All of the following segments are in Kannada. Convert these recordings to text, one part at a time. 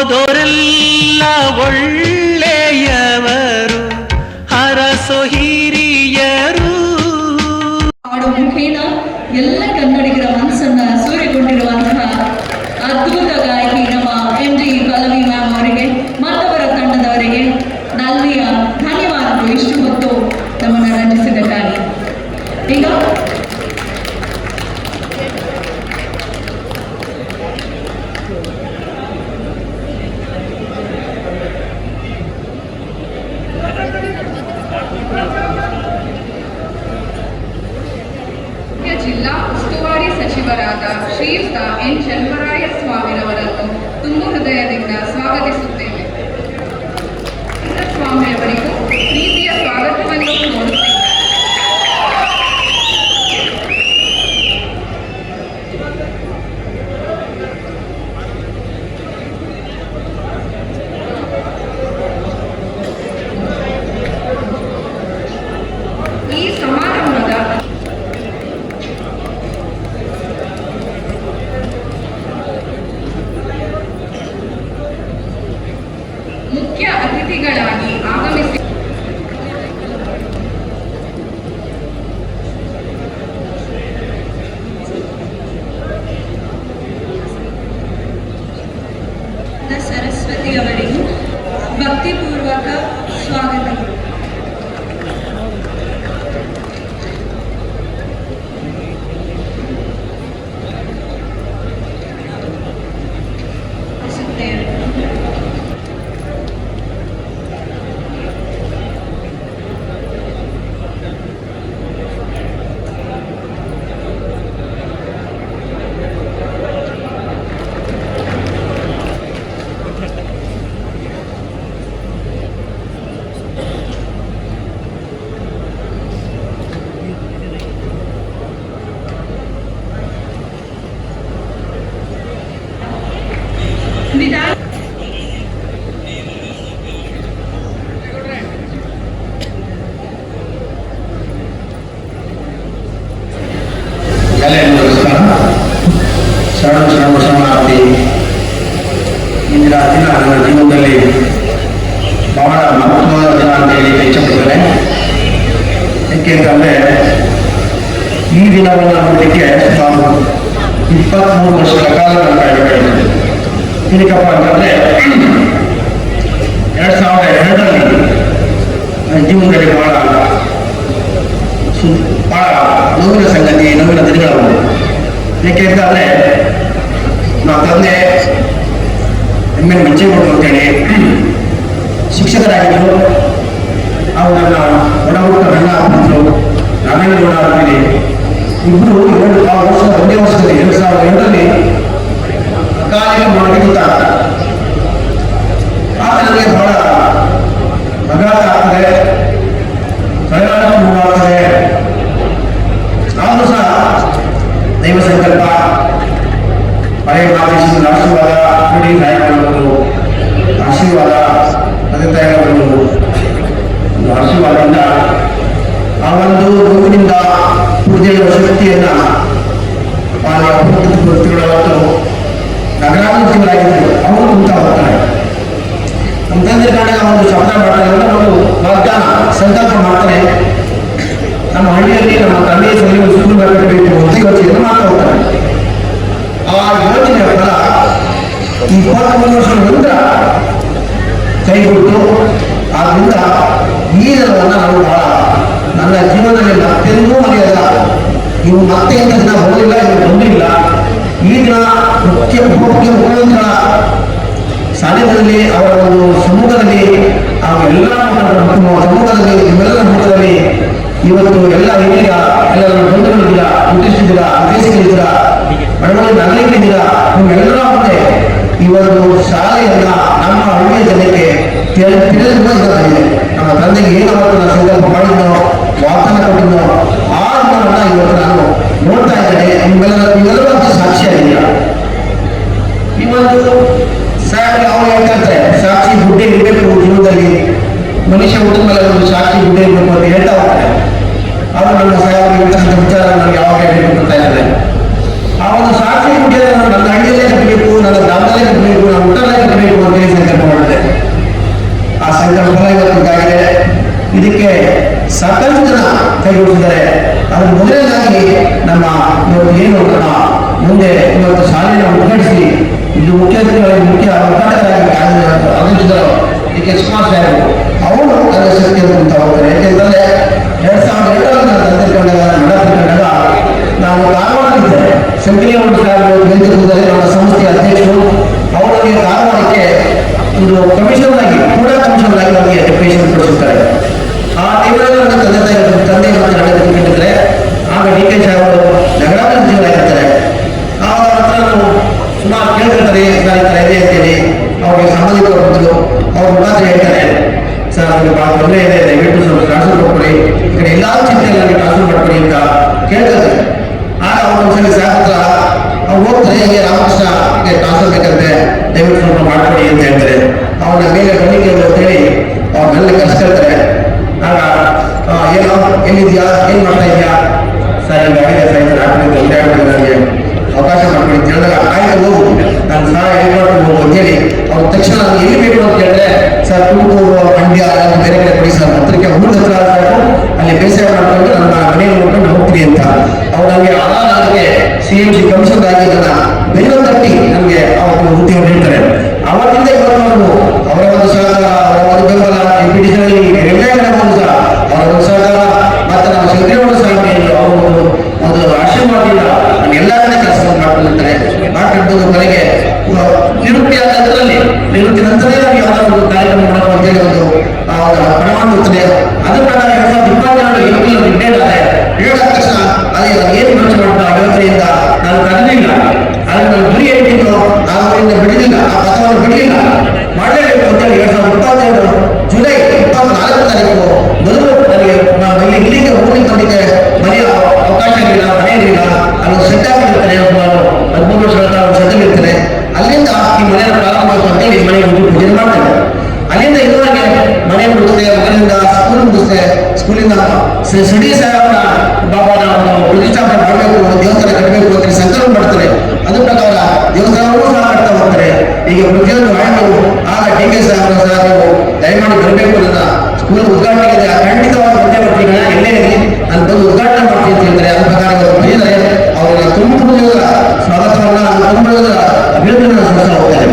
ಹೋದೋರೆಲ್ಲ ಒಳ್ಳೆಯವರು, ಹರಸೋ ಹಿರಿಯರು. ಹಾಡು ಮುಖೇನ ಎಲ್ಲ ಕನ್ನಡಿಗರ ಮನಸ್ಸನ್ನ ಸೂರೆಗೊಂಡಿರುವಂತಹ ಅದ್ಭುತ ಗಾಯಕಿ ನಮ್ಮ MD ಪಲ್ಲವಿ ಮ್ಯಾಮ್ ಅವರಿಗೆ ಮತ್ತವರ ತಂಡದವರಿಗೆ ನಲ್ಲಿಯ ಧನ್ಯವಾದಗಳು. ಇಷ್ಟು ಹೊತ್ತು ನಮ್ಮನ್ನು ರಂಜಿಸಿದ್ದಕ್ಕಾಗಿ. ಈಗ ಜಿಲ್ಲಾ ಉಸ್ತುವಾರಿ ಸಚಿವರಾದ ಶ್ರೀಯುತ ಎನ್ ಚನ್ನರಾಯ ಸ್ವಾಮಿರವರನ್ನು ತುಂಬ ಹೃದಯದಿಂದ ಸ್ವಾಗತಿಸುತ್ತೇವೆ. ಸ್ವಾಮಿಯವರಿಗೂ ಪ್ರೀತಿಯ ಸ್ವಾಗತವನ್ನು ಕೋರುತ್ತೇವೆ. ಈ ಸಮಾರಂಭದ ಮುಖ್ಯ ಅತಿಥಿಗಳಾಗಿ ಆಗಮಿಸಿ ಸರಸ್ವತಿ ಅವರಿಗೂ ಭಕ್ತಿಪೂರ್ವಕ ಸ್ವಾಗತಗಳು. ಶರಣಾರ್ಥಿ. ಇಂದಿನ ದಿನ ನನ್ನ ಜೀವನದಲ್ಲಿ ಬಹಳ ಮಹತ್ವದ ದಿನ ಅಂತ ಹೇಳಿ ಇಚ್ಛಪಡ್ತೇನೆ. ಏಕೆಂತಂದರೆ ಈ ದಿನವನ್ನು ನೋಡಲಿಕ್ಕೆ ನಾನು 23 ವರ್ಷಗಳ ಕಾಲ ನಾನು ಕಾಯಬೇಕಾಗಿದೆ. ಏನಕ್ಕಪ್ಪ ಅಂತಂದರೆ 2002ರಲ್ಲಿ ನನ್ನ ಜೀವನದಲ್ಲಿ ಬಹಳ ನೋವಿನ ಸಂಗತಿ, ನೋವಿನ ದಿನಗಳು. ಏಕೆಂತಂದರೆ ನಮ್ಮ ತಂದೆ MN ಮಂಚೇಗೌಡರು ಅಂತೇಳಿ ಶಿಕ್ಷಕರಾಗಿದ್ದರು. ಅವರು ನನ್ನ ಒಡಹುಟ್ಟ ನನ್ನ ಆಗಿದ್ದರು ನಾರಾಯಣಗೌಡ ಅಂತೇಳಿ ಇಬ್ಬರು ಒಂದೇ ವರ್ಷದಲ್ಲಿ 2002ರಲ್ಲಿ ಅಕಾಲಿಕ ಮರಣಕ್ಕೆ ಗೊತ್ತಾಗ್ತಾರೆ. ಆಗ ನನಗೆ ಬಹಳ ಆಘಾತ ಆಗ್ತದೆ, ಪರಿಣಾಮ ಆಗ್ತದೆ. ಆದರೂ ಸಹ ದೈವ ಸಂಕಲ್ಪ, ಹಳೆಯ ಮಾದೇಶನ ಆಶೀರ್ವಾದ, ನೋಡಿ ನಾಯಕರವರು ಆಶೀರ್ವಾದ, ತಂದೆ ತಾಯಿಗಳವರು ಒಂದು ಆಶೀರ್ವಾದದಿಂದ ಆ ಒಂದು ನೋವಿನಿಂದ ಪೂಜೆಯ ಶಕ್ತಿಯನ್ನ ಪಾಲಿಯ ವೃತ್ತಿಗಳವತ್ತು ನಗರಾಭಿವೃದ್ಧಿಗಳಾಗಿದ್ದರು ಅವರು ಕುಂತ ಹೋಗ್ತಾರೆ. ನಮ್ಮ ತಂದೆ ಕಾಣಾಗ ಒಂದು ಶಬ್ದ ಮಾಡ್ತಾರೆ, ಒಂದು ವಾಗ್ದಾನ ಸಂಕಲ್ಪ ಮಾಡ್ತಾರೆ. ನಮ್ಮ ಹಳ್ಳಿಯಲ್ಲಿ ನಮ್ಮ ತಂದೆಯ ಸರಿ ಒಂದು ಸ್ಕೂಲ್ ಬರಬೇಕು ಅಂತ ಯೋಚನೆ ಮಾಡ್ತಾ ಹೋಗ್ತಾರೆ. ಆ ಯೋಚನೆಯ ಫಲ 23 ವರ್ಷದ ನಂತರ ಕೈಗೊಟ್ಟು, ಆದ್ದರಿಂದ ಈ ದಿನವನ್ನು ನಾವು ಬಹಳ ನನ್ನ ಜೀವನದಲ್ಲಿ ಮತ್ತೆಂದೂ ಮರೆಯಲ್ಲ. ಇವು ಮತ್ತೆ ಇಂಥ ದಿನ ಬರಲಿಲ್ಲ, ಇವು ಬಂದಿಲ್ಲ. ಈ ದಿನ ಮುಖ್ಯ ಮುಖ್ಯಮಂತ್ರಿಗಳ ಸಾನ್ನಿಧ್ಯದಲ್ಲಿ, ಅವರ ಒಂದು ಸಮ್ಮುಖದಲ್ಲಿ, ಎಲ್ಲ ಸಮ್ಮುಖದಲ್ಲಿ, ನಿಮ್ಮೆಲ್ಲರ ಸಮ್ಮುಖದಲ್ಲಿ ಇವತ್ತು ಎಲ್ಲ ಹಿರಿಯ ಎಲ್ಲರ ಬಂಧುಗಳಿದ್ದೀರಾ, ಮುಟ್ಟಿಸಿದ್ದೀರಾ, ಉದ್ದೇಶಿಸಿದ್ದೀರಾ, ಬಡವರಿಗೆ ನಗಲಿಕ್ಕಿದ್ದೀರಾ. ನಿಮ್ಮೆಲ್ಲರ ಮುಂದೆ ಈ ಒಂದು ಶಾಲೆಯನ್ನ ನಮ್ಮ ಹಳ್ಳಿಯ ಜನಕ್ಕೆ ತಿಳಿದುಕೊಂಡಿದೆ. ನಮ್ಮ ತಂದೆಗೆ ಏನು ಅವತ್ತು ನಾನು ಸಂಕಲ್ಪ ಮಾಡಿದ್ನೋ, ವಾಗ್ದಾನ ಕೊಟ್ಟಿದ್ನೋ, ಆ ದಿನವನ್ನ ಇವತ್ತು ನಾನು ನೋಡ್ತಾ ಇದ್ದೇನೆ. ನಿಮ್ಮೆಲ್ಲರೂ ಸಾಕ್ಷಿಯಾಗಿದ್ದೀರಾ. ಈ ಒಂದು ಸಾಹೇಬ್ ಅವ್ರು ಹೇಳ್ತಾರೆ, ಸಾಕ್ಷಿ ಗುಡ್ಡೆ ಇರಬೇಕು ಜೀವನದಲ್ಲಿ, ಮನುಷ್ಯ ಹುಟ್ಟಿದ ಮೇಲೆ ಒಂದು ಸಾಕ್ಷಿ ಗುಡ್ಡೆ ಇರಬೇಕು ಅಂತ ಹೇಳ್ತಾ ಹೋಗ್ತಾರೆ. ಅವರು ನನ್ನ ಸಾಹೇಬರು ಹೇಳ್ತಕ್ಕಂಥ ವಿಚಾರ ನನಗೆ ಯಾವಾಗ ಹೇಳಬೇಕು ಅಂತ ಇದ್ದಾರೆ. ಆ ಒಂದು ಸಾಕ್ಷಿ ಗುಡ್ಡೆ ನನ್ನ ಹಳ್ಳಿಯಲ್ಲೇ ಕಟ್ಟಬೇಕು, ನನ್ನ ಗ್ರಾಮದಲ್ಲೇ ಕಟ್ಟಬೇಕು, ನನ್ನ ಊಟದಲ್ಲೇ ಕಟ್ಟಬೇಕು ಅಂತ ಅದರ ಫಲ ಇವತ್ತಿಗಾಗಿದೆ. ಇದಕ್ಕೆ ಸಾಕಷ್ಟು ಜನ ಕೈಗೊಳ್ಳಿದ್ದಾರೆ. ಅದ್ರ ಮೊದಲನೇದಾಗಿ ನಮ್ಮ ಇವತ್ತು ಏನು ಮುಂದೆ ಇವತ್ತು ಶಾಲೆಯನ್ನು ಉದ್ಘಾಟಿಸಿ ಇದು ಮುಖ್ಯ ಉದ್ಘಾಟಕರಾಗಿ ಆಗಮಿಸಿದರು ಡಿ ಕೆ ಸುಮಾರ್ ಸಾಹೇಬರು. ಅವರು ಅದರ ಶಕ್ತಿಯನ್ನು ಅಂತ ಹೋಗ್ತಾರೆ. ಯಾಕೆಂದರೆ 2002ರಲ್ಲಿ ನಾನು ನಡೆದುಕೊಂಡಾಗ ನಾನು ಕಾರವಾರದಲ್ಲಿದ್ದೆ. ಶಂಕರೇಗೌಡ ಸಾಹೇಬರು ನೇತೃತ್ವದಲ್ಲಿ ನಮ್ಮ ಸಂಸ್ಥೆಯ ಅಧ್ಯಕ್ಷರು ಅವರಿಗೆ ಕಾರವಾರಕ್ಕೆ ಒಂದು ಕಮಿಷನರ್ ಆಗಿ ನಮಗೆ ಡೆಪ್ಯುಟೇಷನ್ ಕೊಡಿಸುತ್ತಾರೆ. ಆ ಟೈಮಲ್ಲಿ ನನ್ನ ತಂದೆ ಮತ್ತು ನಡೆದುಕೊಂಡಿದ್ದಾರೆ. ಆಗ ಡಿ ಕೆ ಸಾಹೇಬರು ನಗರಾಭಿವೃದ್ಧಿಯವರಾಗಿರ್ತಾರೆ. ಆ ನಂತರ ನಾವು ಸುಮಾರು ಕೇಳ್ತಿರ್ತಾರೆ ಇದೆ ಅಂತೇಳಿ ಅವ್ರಿಗೆ ಸಂಬಂಧಿಕರು ಬಂದರು. ಅವ್ರ ಮುಖಾಂತರ ಹೇಳ್ತಾರೆ, ಸರ್ ನಮಗೆ ಭಾಳ ತೊಂದರೆ ಇದೆ, ದಯವಿಟ್ಟು ಸ್ವಲ್ಪ ಟ್ರಾನ್ಸ್ಫರ್ ಮಾಡ್ಕೊಳ್ಳಿ, ಈ ಕಡೆ ಎಲ್ಲ ಚಿಂತೆಯಲ್ಲಿ ನನಗೆ ಟ್ರಾನ್ಸ್ಫರ್ ಮಾಡ್ಕೊಳ್ಳಿ ಅಂತ ಕೇಳ್ತಾರೆ. ಆಗ ಅವ್ರು ಒಂದ್ಸಲಿ ಸಾಹೇಬ್ರ ಅವ್ರು ಹೋಗ್ತಾರೆ, ಹೀಗೆ ರಾಮಕೃಷ್ಣಗೆ ಟ್ರಾನ್ಸ್ಫರ್ ಬೇಕಂತೆ, ದಯವಿಟ್ಟು ಸ್ವಲ್ಪ ಮಾಡ್ಕೊಳ್ಳಿ ಅಂತ ಹೇಳ್ತಾರೆ. ಅವ್ರನ್ನ ಮೇಲೆ ಬನ್ನಿಕೆ ಅಂತೇಳಿ ಅವ್ರನ್ನೆಲ್ಲ ಕರ್ಸ್ಕೊಳ್ತಾರೆ. ಆಗ ಏನೋ ಎಲ್ಲಿದ್ಯಾ, ಏನು ಮಾಡ್ತಾ ಇದೆಯಾ ಸರ್, ಹಿಂಗಾಗಿದೆ ಸರ್, ತೊಂದರೆ ಆಗ್ತದೆ, ನನಗೆ ಅವಕಾಶ ಮಾಡ್ಕೊಳ್ಳಿ ಅಂತ ಹೇಳಿದಾಗ ಆಯ್ತು ಹೋಗು, ನಾನು ಸಹಾಯ ಹೇಗೆ ಮಾಡ್ಕೊಂಡು ಹೋಗು ಅಂತೇಳಿ ಅವ್ರ ತಕ್ಷಣ ನಾನು ಎಲ್ಲಿ ಬೇಕು ಅಂತ ಕೇಳಿದ್ರೆ, ಸರ್ ತುಮಕೂರು, ಮಂಡ್ಯ ಬೇರೆ ಕಡೆ ಕೊಡಿ ಸರ್, ಹತ್ರಕ್ಕೆ ಊರ ಹತ್ರ ಸಾಕು, ಅಲ್ಲಿ ಬೇಸಾಯ ಮಾಡ್ಕೊಂಡು ನನ್ನ ಮನೆಯನ್ನು ನೋಡ್ಕೊಂಡು ಹೋಗ್ತೀನಿ ಅಂತ. ಅವ್ರು ನನಗೆ ನನಗೆ CMC ಕಮಿಷನ್ ಆಗಿ ನನ್ನ ಬೆನ್ನು ತಟ್ಟಿ ನನಗೆ ಅವತ್ತು ಉದ್ಯೋಗ ಹೇಳ್ತಾರೆ. ಅವತ್ತಿಂದ ಇವತ್ತು ಅವರ ಒಂದು ಸಹಕಾರ, ಅವರ ಒಂದು ಬೆಂಬಲ, MPTC ಒಂದು ಸಹ ಅವರ ಒಂದು ಸಹಕಾರ ಮತ್ತು ನಮ್ಮ ಶಂಕರೇಗೌಡ ಸಾಹೇಬರು ಅವರು ಒಂದು ಆಶೀರ್ವಾದದಿಂದ ನಾನು ಎಲ್ಲ ಕಡೆ ಕೆಲಸವನ್ನು ಮಾಡ್ಕೊಂಡಿರ್ತಾರೆ. ಮಾಡ್ಕೊಂಡು ಕೊನೆಗೆ ನಿವೃತ್ತಿ ಆದ ನಿವೃತ್ತಿ ನಂತರವೇ ನಾವು ಯಾವುದಾದ್ರು ಒಂದು ಕಾರ್ಯಕ್ರಮ ಮಾಡಬೇಕು ಅಂತೇಳಿ ಒಂದು ಪ್ರಮಾಣ ಇರ್ತದೆ. ಅದ್ರ ಪ್ರಕಾರ 2022 ಏಪ್ರಿಲ್ ರಿಟೈರ್ಡ್ ಆದ ತಕ್ಷಣ ಅದೇ ಏನು ಖರ್ಚು ಮಾಡ್ತಾ ವ್ಯವಸ್ಥೆಯಿಂದ ನಾನು ಕರೆದಿಲ್ಲ. ಆದರೆ ನಾನು ಗುರಿ ಏನಿತ್ತು ನಾನು ಅವರಿಂದ ಬಿಡಲಿಲ್ಲ, ಆ ಪಥವನ್ನು ಬಿಡಲಿಲ್ಲ, ಮಾಡಲೇಬೇಕು ಅಂತೇಳಿ 2022 ಜುಲೈ 24 ತಾರೀಕು ಮೊದಲು ನನಗೆ ಇಲ್ಲಿಗೆ ಹೋಗ್ಲಿಕ್ಕೆ ಬಂದಿದ್ದೆ. ಮನೆಯ ಅವಕಾಶ ಇರಲಿಲ್ಲ, ಮನೆ ಇರಲಿಲ್ಲ, ಅಲ್ಲಿ ಶ್ರದ್ಧೆ ಆಗಿರ್ತಾರೆ, 13 ವರ್ಷಗಳ ಶ್ರದ್ಧೆ ಇರ್ತಾರೆ. ಅಲ್ಲಿಂದ ಈ ಮನೆಯನ್ನು ಪ್ರಾರಂಭ ಮಾಡ್ತು ಅಂತೇಳಿ ಮನೆಗೆ ಪೂಜೆ ಮಾಡ್ತೇನೆ. ಅಲ್ಲಿಂದ ಇದುವರೆಗೆ ಮನೆ ಮುಗಿಸ್ತೆ, ಮನೆಯಿಂದ ಸ್ಕೂಲ್ ಮುಗಿಸ್ತೆ, ಸ್ಕೂಲಿಂದ ಸಿಡಿ ಸಾಹೇಬ್ನ ಬಾಬಾ ನಾವು ಪ್ರತಿಷ್ಠಾಪನೆ ಮಾಡಬೇಕು, ದೇವಸ್ಥಾನ ಕಟ್ಟಬೇಕು ಅಂತ ಸಂಕಲ್ಪ ಮಾಡ್ತಾರೆ. ಅದ್ರ ಪ್ರಕಾರ ದೇವಸ್ಥಾನವೂ ಸಹ ಮಾಡ್ತಾ ಹೋಗ್ತಾರೆ. ಈಗ ಪ್ರತಿಯೊಂದು ಆಯ್ತು. ಆಗ ಡಿ ಕೆ ಸಾಹೇಬ್ರ ಸಹ ನೀವು ದಯಮಾಡಿ ಬರಬೇಕು, ನನ್ನ ಸ್ಕೂಲ್ ಉದ್ಘಾಟನೆ ಇದೆ, ಖಂಡಿತವಾಗಿ ಬಂದೇ ಬರ್ತೀನಿ, ಎಲ್ಲೇ ಇರಲಿ ನಾನು ಬಂದು ಉದ್ಘಾಟನೆ ಮಾಡ್ತೀನಿ ಅಂತ ಹೇಳ್ತಾರೆ. ಅದ್ರ ಪ್ರಕಾರ ಅವರು ಬಂದಿದ್ದಾರೆ. ಅವರನ್ನ ತುಂಬುವುದರ ಸ್ವಾಗತವನ್ನ, ತುಂಬುವುದರ ಅಭಿನಂದನೆ ಸಲ್ಲಿಸ್ತಾ ಹೋಗ್ತಾರೆ.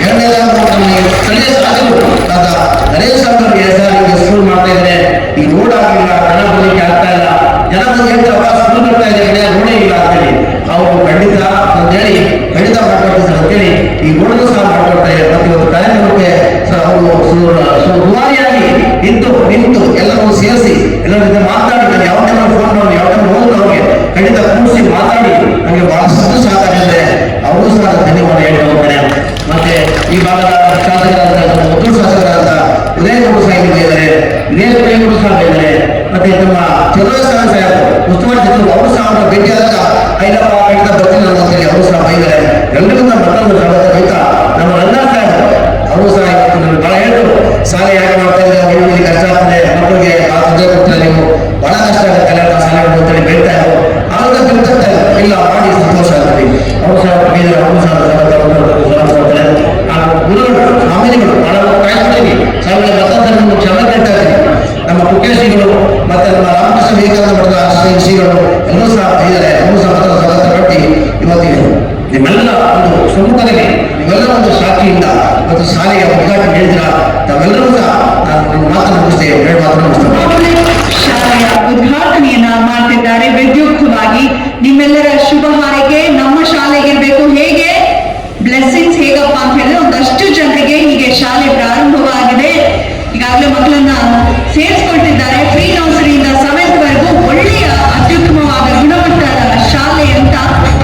ಎರಡನೇದಾಗಿ ನಮ್ಮ ಸ್ಥಳೀಯ ಶಾಸಕರು ಆದ ನರೇಶ್ ಅವರಿಗೆ ನಿಮಗೆ ಸ್ಕೂಲ್ ಮಾಡ್ತಾ ಇದ್ದಾರೆ, ಈಗ ರೋಡ್ ಆಗಿಲ್ಲ, ಜನ ಬರಲಿಕ್ಕೆ ಆಗ್ತಾ ಇಲ್ಲ, ಜನ ಬಂದು ಹೇಳ್ತಾರೆ ಸ್ಕೂಲ್ ಬರ್ತಾ ಇದೆ, ರೋಡೇ ಇಲ್ಲ ಅಂತೇಳಿ. ಅವರು ಖಂಡಿತ ಅಂತೇಳಿ ಖಂಡಿತ ಮಾಡ್ಕೊಡ್ತಾರೆ ಅಂತೇಳಿ ಈ ರೋಡನ್ನು ಸಹ ಮಾಡ್ಕೊಡ್ತಾರೆ. ಮತ್ತು ಇವತ್ತು ಕಾರ್ಯಕ್ರಮಕ್ಕೆ ಅವರು ದುವಾರಿಯಾಗಿ ನಿಂತು ಎಲ್ಲರೂ ಸೇರಿಸಿ ಎಲ್ಲರ ಜೊತೆ ಮಾತಾಡಿ, ನಾನು ಯಾವ ಟೈಮ್ ಫೋನ್ ಮಾಡಿ ಯಾವ ಟೈಮ್ ಹೋದ್ರು ಅವ್ರಿಗೆ ಖಂಡಿತ ಕೂರಿಸಿ ಮಾತಾಡಿ ನನಗೆ ಬಹಳಷ್ಟು ಸಹಕಾರ ಇದೆ. ಅವರು ಸಹ ಧನ್ಯವಾದ ಹೇಳ್ತಾ ಹೋಗ್ತಾರೆ. ಮತ್ತೆ ಈ ಭಾಗದ ಶಾಸಕರಾದ ಒತ್ತೂರು ಶಾಸಕರಾದ ಉದಯಗೌಡ ಸಾಹೇಬರು ಇದ್ದಾರೆ, ನೇರಗೌಡರು ಸಹ ಇದ್ದಾರೆ. ಮತ್ತೆ ನಮ್ಮ ಚಂದ್ರಶೇಖರ ಸಾಹೇಬರು ಉಸ್ತುವಾರಿ ಸಚಿವರು, ಅವರು ಸಹ ಅವರ ಭೇಟಿಯಾದಾಗ ಐದಪ್ಪ ಖಂಡಿತ ಬರ್ತೀನಿ ಅಂತೇಳಿ ಅವರು ಸಹ ಬೈದ್ದಾರೆ. ಎಲ್ಲರಿಗೂ ಮತ್ತೊಂದು ಸ್ವಾಗತ ಬೈತಾ ನಮ್ಮ ರಂಗನಾಥ್ ಸಾಹೇಬರು ಅವರು ಸಹ ಇವತ್ತು ನನಗೆ ಬಹಳ ಹೇಳಿದ್ರು, ಶಾಲೆ ಯಾಕೆ ಮಾಡ್ತಾ ಇದ್ದಾರೆ, ಕಷ್ಟ ಆಗ್ತದೆ, ಮಕ್ಕಳಿಗೆ ಆ ತೊಂದರೆ ಕೊಡ್ತಾರೆ, ನೀವು ಬಹಳ ಕಷ್ಟ ಆಗುತ್ತೆ ಎಲ್ಲ ಶಾಲೆಗಳು ಅಂತೇಳಿ ಬೈತಾ ಇದ್ರು. ಆಗ ಇಲ್ಲ ಮಾಡಿ ಸಂತೋಷ ಆಗ್ತದೆ. ಅವರು ಸಹ ಅವರು ಸಹ ಗುರುಗಳು ಸ್ವಾಮೀಜಿಗಳು ಬಹಳ ಕಾಯ್ಕೊಳ್ತೀವಿ. 2019 ಕ್ಷಮೆ ಕೇಳ್ತಾ ಇದ್ದೀವಿ. ನಮ್ಮ ಕುಕ್ಕೇಶ್ರೀಗಳು ಮತ್ತೆ ನಮ್ಮ ರಾಮಕೃಷ್ಣ ವಿವೇಕಾನಂದ ಮಠದ ಶ್ರೀಗಳು ಎಲ್ಲರೂ ಸಹ ಇದ್ದಾರೆ. ಅವರು ಸಹ ಸ್ವಾಗತ ಕೊಟ್ಟು ಇವತ್ತಿಗೆ ನಿಮ್ಮೆಲ್ಲ ಒಂದು ಸಮ್ಮುಖದಲ್ಲಿ ನೀವೆಲ್ಲ ಒಂದು ಶಾಖೆಯಿಂದ ಮತ್ತು ಶಾಲೆಯ ಉದ್ಘಾಟನೆ ಹೇಳಿದ್ರ ತಾವೆಲ್ಲರೂ ಸಹ ನಾನು ಮಾತನ್ನು ಮುಗಿಸ್ತೇವೆ, 2 ಮಾತನ್ನು ಮುಗಿಸ್ತೇವೆ. ಶಾಲೆಯ ಉದ್ಘಾಟನೆಯನ್ನ ಮಾಡ್ತಿದ್ದಾರೆ. ವಿದ್ಯುಕ್ತವಾಗಿ ನಿಮ್ಮೆಲ್ಲರ ಶುಭ ಹಾರೈಕೆ ನಮ್ಮ ಶಾಲೆಗಿರ್ಬೇಕು. ಹೇಗೆ ಬ್ಲೆಸ್ಸಿಂಗ್ಸ್ ಹೇಗಪ್ಪ ಅಂತ ಹೇಳಿದ್ರೆ ಒಂದಷ್ಟು ಜನರಿಗೆ ಹೀಗೆ ಶಾಲೆ ಪ್ರಾರಂಭವಾಗಿದೆ. ಈಗಾಗಲೇ ಮಕ್ಕಳನ್ನ ಸೇರಿಸ್ಕೊಳ್ತಿದ್ದಾರೆ. ಪ್ರೀ ನರ್ಸರಿಯಿಂದ 7th ವರೆಗೂ ಒಳ್ಳೆಯ ಅತ್ಯುತ್ತಮವಾದ ಗುಣಮಟ್ಟದ ಶಾಲೆ ಅಂತ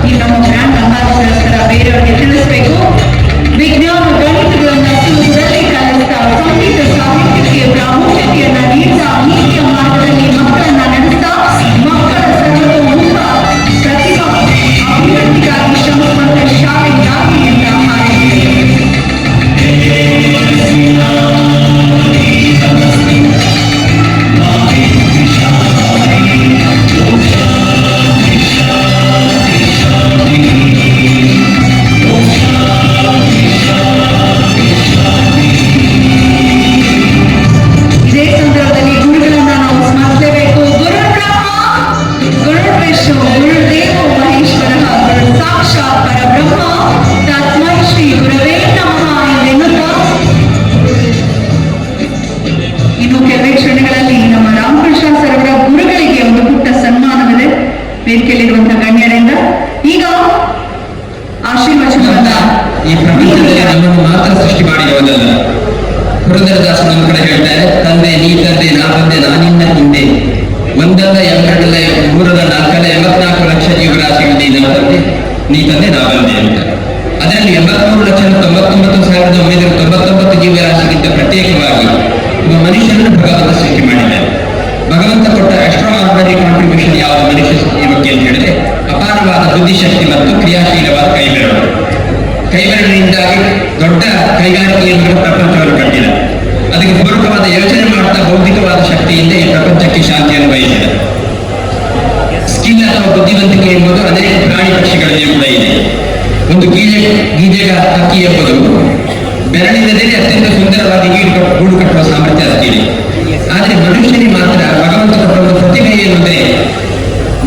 ಈ ನಮ್ಮ ಬ್ರ್ಯಾಂಡ್ ಅಂಬಾಸಿಡರ್ಸ್ಗಳ ಬೇರೆಯವರಿಗೆ ತಿಳಿಸ್ಬೇಕು. ವಿಜ್ಞಾನ ಗಣಿತಗಳನ್ನ ಸುಲಭದಲ್ಲಿ ಕಲಿಸ್ತಾ, ಸಂಗೀತ ಸಾಹಿತ್ಯಕ್ಕೆ ಪ್ರಾಮುಖ್ಯತೆಯನ್ನ ನೀಡ್ತಾ, ನೀತಿಯ ಮಾರ್ಗದಲ್ಲಿ ಮಕ್ಕಳನ್ನ ನಡೆಸ್ತಾ, ಮಕ್ಕಳ ಸರ್ವತೋಮುಖ ಪ್ರತಿಭಾ ಅಭಿವೃದ್ಧಿಗಾಗಿ ಶ್ರಮಿಸುವಂತ ಶಾಲೆಯಾಗಿ ಅಂತ ಹಾರೈಸಿದೆ. ಮಾತ್ರ ಸೃಷ್ಟಿ ಮಾಡಿರುವುದಲ್ಲ. ಪುರಂದರದಾಸನ ಒಂದು ಕಡೆ ಹೇಳ್ತಾರೆ, ತಂದೆ ನೀ ತಂದೆ ನಾ ಬಂದೆ ನಾನಿನ್ನ ಹಿಂದೆ, ಒಂದಲ್ಲ ಎರಡಲ್ಲ ಮೂರಲ್ಲ ನಾಲ್ಕಲ್ಲ 84 ಲಕ್ಷ ಜೀವರಾಶಿಗಳು ನೀ ತಂದೆ ನಾ ಬಂದೆ ಅಂತ. ಅದರಲ್ಲಿ 83,99,999 ಜೀವರಾಶಿಗಿಂತ ಪ್ರತ್ಯೇಕವಾಗಿ ಒಬ್ಬ ಮನುಷ್ಯನನ್ನು ಭಗವಂತ ಸೃಷ್ಟಿ ಮಾಡಿದ್ದಾರೆ. ಭಗವಂತ ಕೊಟ್ಟ ಎಕ್ಸ್ಟ್ರಾ ಆರ್ಡಿನರಿ ಕಾಂಟ್ರಿಬ್ಯೂಷನ್ ಯಾವುದು ಮನುಷ್ಯ ಜೀವಕ್ಕೆ ಅಂತ ಹೇಳಿದ್ರೆ ಅಪಾರವಾದ ಬುದ್ಧಿಶಕ್ತಿ ಮತ್ತು ಕ್ರಿಯಾಶೀಲವಾದ ಕೈಬೆರಳಿನಿಂದಾಗಿ ದೊಡ್ಡ ಕೈಗಾರಿಕೆಯನ್ನು ಪ್ರಪಂಚವನ್ನು ಕಟ್ಟಿದ. ಅದಕ್ಕೆ ಪೂರಕವಾದ ಯೋಚನೆ ಮಾಡ್ತಾ ಬೌದ್ಧಿಕವಾದ ಶಕ್ತಿಯಿಂದ ಈ ಪ್ರಪಂಚಕ್ಕೆ ಶಾಂತಿಯನ್ನು ಬಯಸಿದ. ಸ್ಕಿಲ್ ಅಥವಾ ಬುದ್ಧಿವಂತಿಕೆ ಎಂಬುದು ಅನೇಕ ಪ್ರಾಣಿ ಪಕ್ಷಿಗಳಲ್ಲಿ ಕೂಡ ಇದೆ. ಒಂದು ಗೀಜಗ ಹಕ್ಕಿ ಎಂಬುದು ಬೆರಳಿನದಲ್ಲಿ ಅತ್ಯಂತ ಸುಂದರವಾಗಿ ಗೂಡು ಕಟ್ಟುವ ಸಾಮರ್ಥ್ಯ ಅದಕ್ಕಿದೆ. ಆದರೆ ಮನುಷ್ಯನಿಗೆ ಮಾತ್ರ ಭಗವಂತ ಕೊಟ್ಟ ಒಂದು ಪ್ರತಿಭೆ ಏನೆಂದರೆ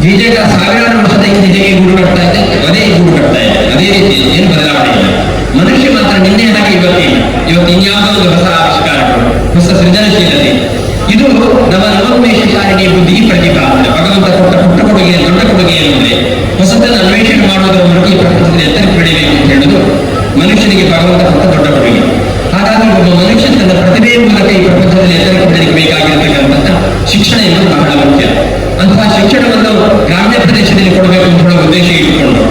ಗೀಜಗ ಸಾವಿರಾರು ವರ್ಷದ ಹಿಂದೆ ಹೇಗೆ ಗೂಡು ಕಟ್ತಾ ಇದೆ ಅದೇ ಗೂಡು ಕಟ್ತಾ ಇದೆ. ಅದೇ ರೀತಿ ಏನು ಬದಲಾವಣೆ ಇಲ್ಲ. ಮನುಷ್ಯ ಮಾತ್ರ ನಿನ್ನೆ ಹಾಗೆ ಇವತ್ತು ಇನ್ಯಾವುದೋ ಒಂದು ಹೊಸ ಆವಿಷ್ಕಾರಗಳು, ಹೊಸ ಸೃಜನಶೀಲತೆ, ಇದು ನಮ್ಮ ನವೋನ್ಮೇಷಕಾರಿಣಿ ಬುದ್ಧಿಗೆ ಪ್ರತಿಪಾದನೆ. ಭಗವಂತ ಕೊಟ್ಟ ಪುಟ್ಟ ಕೊಡುಗೆ ದೊಡ್ಡ ಕೊಡುಗೆ ಏನಂದ್ರೆ ಹೊಸತನ್ನು ಅನ್ವೇಷಣೆ ಮಾಡುವುದರ ಮೂಲಕ ಈ ಪ್ರಪಂಚದಲ್ಲಿ ಎತ್ತರಕ್ಕೆ ಬೆಳೆಯಬೇಕು ಅಂತ ಹೇಳುವುದು ಮನುಷ್ಯನಿಗೆ ಭಗವಂತ ಕೊಟ್ಟ ದೊಡ್ಡ ಕೊಡುಗೆ. ಹಾಗಾಗಿ ಒಬ್ಬ ಮನುಷ್ಯ ತನ್ನ ಪ್ರತಿಭೆಯ ಮೂಲಕ ಈ ಪ್ರಪಂಚದಲ್ಲಿ ಎತ್ತರಕ್ಕೆ ಬೆಳೆಯಬೇಕಾಗಿರತಕ್ಕಂತಹ ಶಿಕ್ಷಣ ಎಂಬುದು ಬಹಳ ಮುಖ್ಯ. ಅಂತಹ ಶಿಕ್ಷಣವನ್ನು ಗ್ರಾಮ್ಯ ಪ್ರದೇಶದಲ್ಲಿ ಕೊಡಬೇಕು ಅಂತ ಹೇಳುವ ಉದ್ದೇಶ ಇಟ್ಟುಕೊಂಡು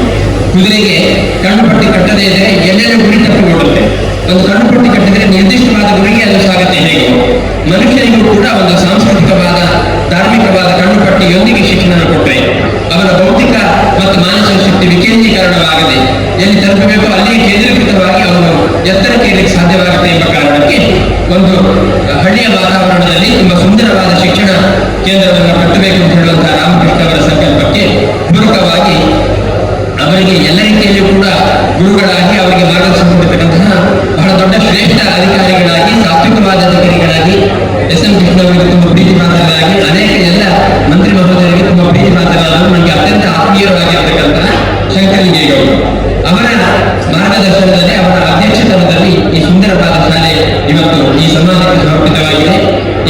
ಕುದುರೆಗೆ ಕಣ್ಣು ಪಟ್ಟಿ ಕಟ್ಟದೇ ಇದ್ರೆ ಎಲ್ಲೆಲ್ಲೂ ಗುರಿ ತಪ್ಪಿ ಓಡುತ್ತೆ. ಒಂದು ಕಣ್ಣು ಪಟ್ಟಿ ಕಟ್ಟಿದ್ರೆ ನಿರ್ದಿಷ್ಟವಾದ ಗುರಿಗೆ ಅದು ಸಾಗುತ್ತೆ. ಹೇಗೆ ಮನುಷ್ಯನಿಗೂ ಕೂಡ ಒಂದು ಸಾಂಸ್ಕೃತಿಕವಾದ ಧಾರ್ಮಿಕವಾದ ಕಣ್ಣು ಪಟ್ಟಿಯೊಂದಿಗೆ ಶಿಕ್ಷಣ ಕೊಟ್ಟರೆ ಅವರ ಭೌತಿಕ ಮತ್ತು ಮಾನಸಿಕ ಶಕ್ತಿ ವಿಕೇಂದ್ರೀಕರಣವಾಗದೆ ಎಲ್ಲಿ ತಲುಪಬೇಕು ಅಲ್ಲಿಯೇ ಕೇಂದ್ರೀಕೃತವಾಗಿ ಅವನು ಎತ್ತರಕ್ಕೆ ಏರಲಿಕ್ಕೆ ಸಾಧ್ಯವಾಗುತ್ತೆ ಎಂಬ ಕಾರಣಕ್ಕೆ ಒಂದು ಹಳ್ಳಿಯ ವಾತಾವರಣದಲ್ಲಿ ತುಂಬಾ ಸುಂದರವಾದ ಶಿಕ್ಷಣ ಕೇಂದ್ರವನ್ನು ಕಟ್ಟಬೇಕು ಅಂತ ಹೇಳುವಂತಹ ರಾಮಕೃಷ್ಣ ಅವರ ಸಂಕಲ್ಪಕ್ಕೆ ಪೂರಕವಾಗಿ ಅವರಿಗೆ ಎಲ್ಲ ರೀತಿಯಲ್ಲೂ ಕೂಡ ಗುರುಗಳಾಗಿ ಅವರಿಗೆ ಮಾರ್ಗದರ್ಶನ ಕೊಡತಕ್ಕಂತಹ ಬಹಳ ದೊಡ್ಡ ಶ್ರೇಷ್ಠ ಅಧಿಕಾರಿಗಳಾಗಿ ಸಾತ್ವಿಕವಾದ ಅಧಿಕಾರಿಗಳಾಗಿ ಎಸ್.ಎಂ. ಕೃಷ್ಣ ಅವರಿಗೆ ತುಂಬಾ ಪ್ರೀತಿ ಮಾತನಾಗಿ ಅನೇಕ ಎಲ್ಲ ಮಂತ್ರಿ ಮಹೋದಯರಿಗೆ ತುಂಬಾ ಪ್ರೀತಿ ಮಾತನಾಡಲು ನನಗೆ ಅತ್ಯಂತ ಆತ್ಮೀಯವಾಗಿರ್ತಕ್ಕಂತಹ ಶಂಕರಲಿಂಗೇಗೌಡರು ಅವರ ಮಾರ್ಗದರ್ಶನದಲ್ಲಿ ಅವರ ಅಧ್ಯಕ್ಷತನದಲ್ಲಿ ಈ ಸುಂದರವಾದ ಶಾಲೆ ಇವತ್ತು ಈ ಸಮಾಜಕ್ಕೆ ಸಮರ್ಪಿತವಾಗಿದೆ.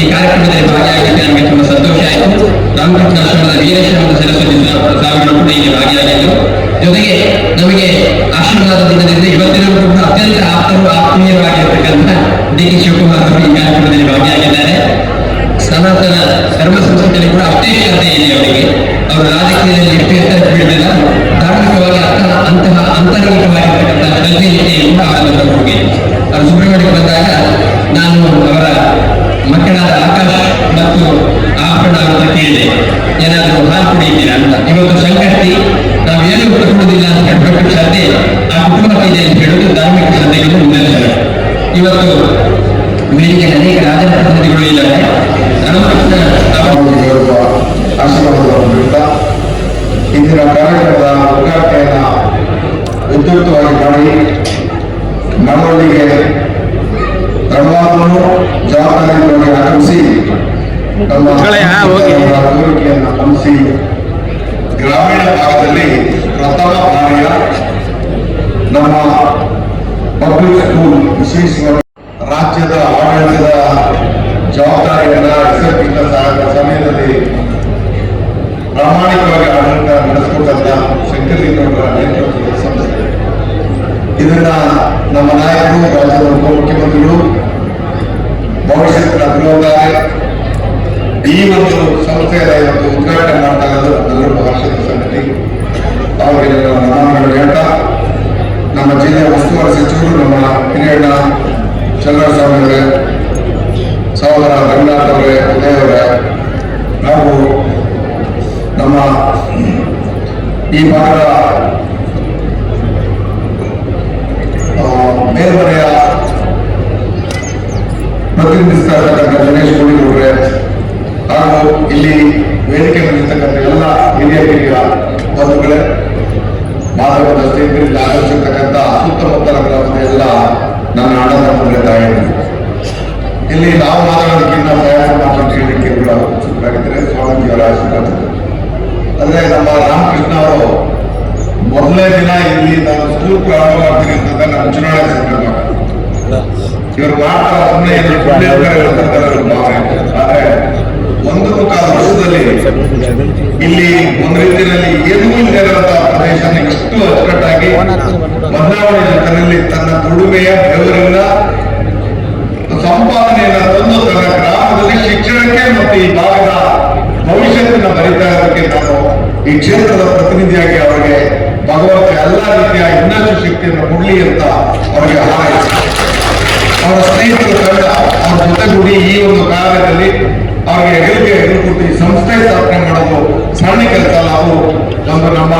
ಈ ಕಾರ್ಯಕ್ರಮದಲ್ಲಿ ಭಾಗಿಯಾಗಿದ್ದೆ ನಮಗೆ ತುಂಬಾ ಸಂತೋಷ ಆಯಿತು. ರಾಮಕೃಷ್ಣ ಆಶ್ರಮದ ವೀರೇಶ್ವರದ ಸರಸ್ವತಿ ಸ್ವಾಮಿಗಳು ಕೂಡ ಇಲ್ಲಿ ಭಾಗಿಯಾಗಿದ್ದರು. ಜೊತೆಗೆ ನಮಗೆ ಆಶೀರ್ವಾದ ದಿನದಿಂದ ಇವತ್ತಿನ ಕೂಡ ಅತ್ಯಂತ ಆತ್ಮೀಯವಾಗಿರ್ತಕ್ಕಂಥ ಡಿ.ಕೆ. ಶಿವಕುಮಾರ್ ಅವರು ಈ ಕಾರ್ಯಕ್ರಮದಲ್ಲಿ ಭಾಗಿಯಾಗಿದ್ದಾರೆ. ಸನಾತನ ಧರ್ಮ ಸಂಸ್ಕೃತಿಯಲ್ಲಿ ಕೂಡ ಅಷ್ಟೇ ಶ್ರದ್ಧೆ ಇದೆ ಅವರಿಗೆ. ಅವರು ರಾಜಕೀಯದಲ್ಲಿ ಎಷ್ಟು ಎತ್ತರಕ್ಕೆ ಬೀಳಲಿಲ್ಲ, ಧಾರ್ಮಿಕವಾಗಿ ಅಂತಹ ಅಂತರ್ಗತವಾಗಿರ್ತಕ್ಕಂಥ ಶ್ರದ್ಧೆಯನ್ನು ಕೂಡ ಅವರ ಕೊಡುಗೆ. ಅವರು ಸುಬ್ರಹ್ಮಣ್ಯಕ್ಕೆ ಬಂದಾಗ ನಾನು ಅವರ ಮಕ್ಕಳಾದ ಆಕಾಶ್ ಮತ್ತು ಆಭರಣ ಅಂತ ಕೇಳಿದೆ, ಏನಾದರೂ ಹಾಲು ಕುಡಿಯಿದ್ದೀರಾ ಅಂತ. ಇವತ್ತು ಸಂಕಷ್ಟಿ ನಾವು ಏನು ಕೊಡುವುದಿಲ್ಲ ಅಂತ ಹೇಳ್ಬೇಕು, ಶ್ರದ್ಧೆ ಆ ಕುಟುಂಬಕ್ಕೆ ಇದೆ ಅಂತ ಹೇಳುವುದು ಧಾರ್ಮಿಕ ಶ್ರದ್ಧೆಗಳು ನಿದರ್ಶನ. ಇವತ್ತು ವೇದಿಕೆ ಅನೇಕ ರಾಜಪ್ರತಿನಿಧಿಗಳು ಇದ್ದಾರೆ. ರಾಮಕೃಷ್ಣ ಆಶೀರ್ವಾದಗಳಿಂದ ಇಂದಿನ ಕಾರ್ಯಕ್ರಮದ ಉದ್ಘಾಟನೆಯನ್ನ ವಿದ್ಯುಕ್ತವಾಗಿ ಮಾಡಿ ನಮ್ಮೊಂದಿಗೆ ಪ್ರಭಾವವನ್ನು ಜವಾಬ್ದಾರಿಗಳನ್ನು ಆಗಮಿಸಿ ನಮ್ಮ ಕೋರಿಕೆಯನ್ನು ಗಮನಿಸಿ ಗ್ರಾಮೀಣ ಭಾಗದಲ್ಲಿ ಪ್ರಥಮ ಬಾರಿಯ ನಮ್ಮ ಪಬ್ಲಿಕ್ ಸ್ಕೂಲ್ ವಿಶೇಷವಾಗಿ ರಾಜ್ಯದ ಆಡಳಿತದ ಜವಾಬ್ದಾರಿಯನ್ನ ಎಸೆಪಿನ ಸಮಯದಲ್ಲಿ ಪ್ರಾಮಾಣಿಕವಾಗಿ ಆಡಳಿತ ನಡೆಸಿಕೊಟ್ಟಂತ ಶಂಕರಲಿಂಗೇಗೌಡರ ನೇತೃತ್ವದ ಸಂಸ್ಥೆ. ಇದನ್ನ ನಮ್ಮ ನಾಯಕರು, ರಾಜ್ಯದ ಉಪಮುಖ್ಯಮಂತ್ರಿಗಳು ಭವಿಷ್ಯದ ಅಭಿನಂದನೆ ಈ ಒಂದು ಸಂಸ್ಥೆಯ ಇವತ್ತು ಉದ್ಘಾಟನೆ ಮಾಡ್ತಾ ಇರೋದು ನಮ್ಮೆಲ್ಲರೂ ಹರ್ಷದ ಸಂಗತಿ. ಅವರಿಗೆ ನಮನಗಳು ಹೇಳ್ತಾ ನಮ್ಮ ಜಿಲ್ಲೆಯ ಉಸ್ತುವಾರಿ ಸಚಿವರು ನಮ್ಮ ಹಿರಿಯಣ್ಣ ಚಂದ್ರಸ್ವಾಮಿ ಅವರೇ, ಸಹೋದರ ರಂಗನಾಥ್ ಅವರೇ, ಉದಯ್ ಅವರೇ ಹಾಗೂ ನಮ್ಮ ಈ ಭಾಗದ ಮೇಲ್ಮನೆಯ ಪ್ರತಿನಿಧಿಸ್ತಾ ಇರ್ತಕ್ಕಂಥ ಗಣೇಶ್ ಕೋಡಿಗೌಡ್ರೆ ಹಾಗೂ ಇಲ್ಲಿ ವೇದಿಕೆ ಬಂದಿರ್ತಕ್ಕಂಥ ಎಲ್ಲ ಹಿರಿಯ ಬಂಧುಗಳೇ, ಮಾಧವದ ಸ್ನೇಹಿತರಿಂದ ಆಗಮಿಸಿರ್ತಕ್ಕಂಥ ಸುತ್ತಮುತ್ತಲ ಗ್ರಾಮದ ಎಲ್ಲ ನನ್ನ ಅಣ್ಣ ತಮ್ಮಂದಿರ ತಾಯಿಗಳು, ಇಲ್ಲಿ ನಾವು ಮಾತಾಡೋದಕ್ಕಿಂತ ಪ್ರಯಾಸ ಮಾತಾಡಿ ಹೇಳಲಿಕ್ಕೆ ಕೂಡ ಉತ್ಸುಕರಾಗಿದ್ದಾರೆ. ಸ್ವಾಮೀಜಿಯವರ ಆಶೀರ್ವಾದ. ಅಂದ್ರೆ ನಮ್ಮ ರಾಮಕೃಷ್ಣ ಅವರು ಮೊದಲನೇ ದಿನ ಇಲ್ಲಿ ನಾನು ಸ್ಕೂಲ್ ಪ್ರಾರಂಭ ಮಾಡ್ತೀನಿ ಅಂತ ನನ್ನ ಚುನಾವಣೆ ಸಂದರ್ಭ ಇವರು ಮಾಡ್ತಾರೆ ಸುಮ್ಮನೆ ಭಾವನೆ. ಆದ್ರೆ 1.25 ವರ್ಷದಲ್ಲಿ ಇಲ್ಲಿ ಒಂದು ರೀತಿಯಲ್ಲಿ ಏನೂ ಇಲ್ಲದಂತಹ ಪ್ರದೇಶ ಎಷ್ಟು ಅಚ್ಚುಕಟ್ಟಾಗಿ ಬದಲಾವಣೆ ಜೊತೆಯಲ್ಲಿ ತನ್ನ ದುಡಿಮೆಯ ಬೆವರಿನ ಸಂಪಾದನೆಯನ್ನ ತಂದು ತನ್ನ ಗ್ರಾಮದಲ್ಲಿ ಶಿಕ್ಷಣಕ್ಕೆ ಮತ್ತು ಈ ಭಾಗದ ಭವಿಷ್ಯತ್ತನ್ನ ಬರೀತಾ ಇರೋದಕ್ಕೆ ನಾನು ಈ ಕ್ಷೇತ್ರದ ಪ್ರತಿನಿಧಿಯಾಗಿ ಅವರಿಗೆ ಭಗವಂತ ಎಲ್ಲಾ ರೀತಿಯ ಇನ್ನಷ್ಟು ಶಕ್ತಿಯನ್ನು ಕೊಡ್ಲಿ ಅಂತ ಅವರಿಗೆ ಹಾರೈಸಿ ಅವರ ಸ್ನೇಹಿತರು ತಂಡ ಅವರ ಜೊತೆಗೂಡಿ ಈ ಒಂದು ಕಾರ್ಯದಲ್ಲಿ ಅವರಿಗೆ ಹೆಗಲು ಕೊಟ್ಟು ಈ ಸಂಸ್ಥೆ ಸ್ಥಾಪನೆ ಮಾಡೋದು ಸಣ್ಣ ಕೆಲಸ ಅಲ್ಲ. ಅದು ಒಂದು ನಮ್ಮ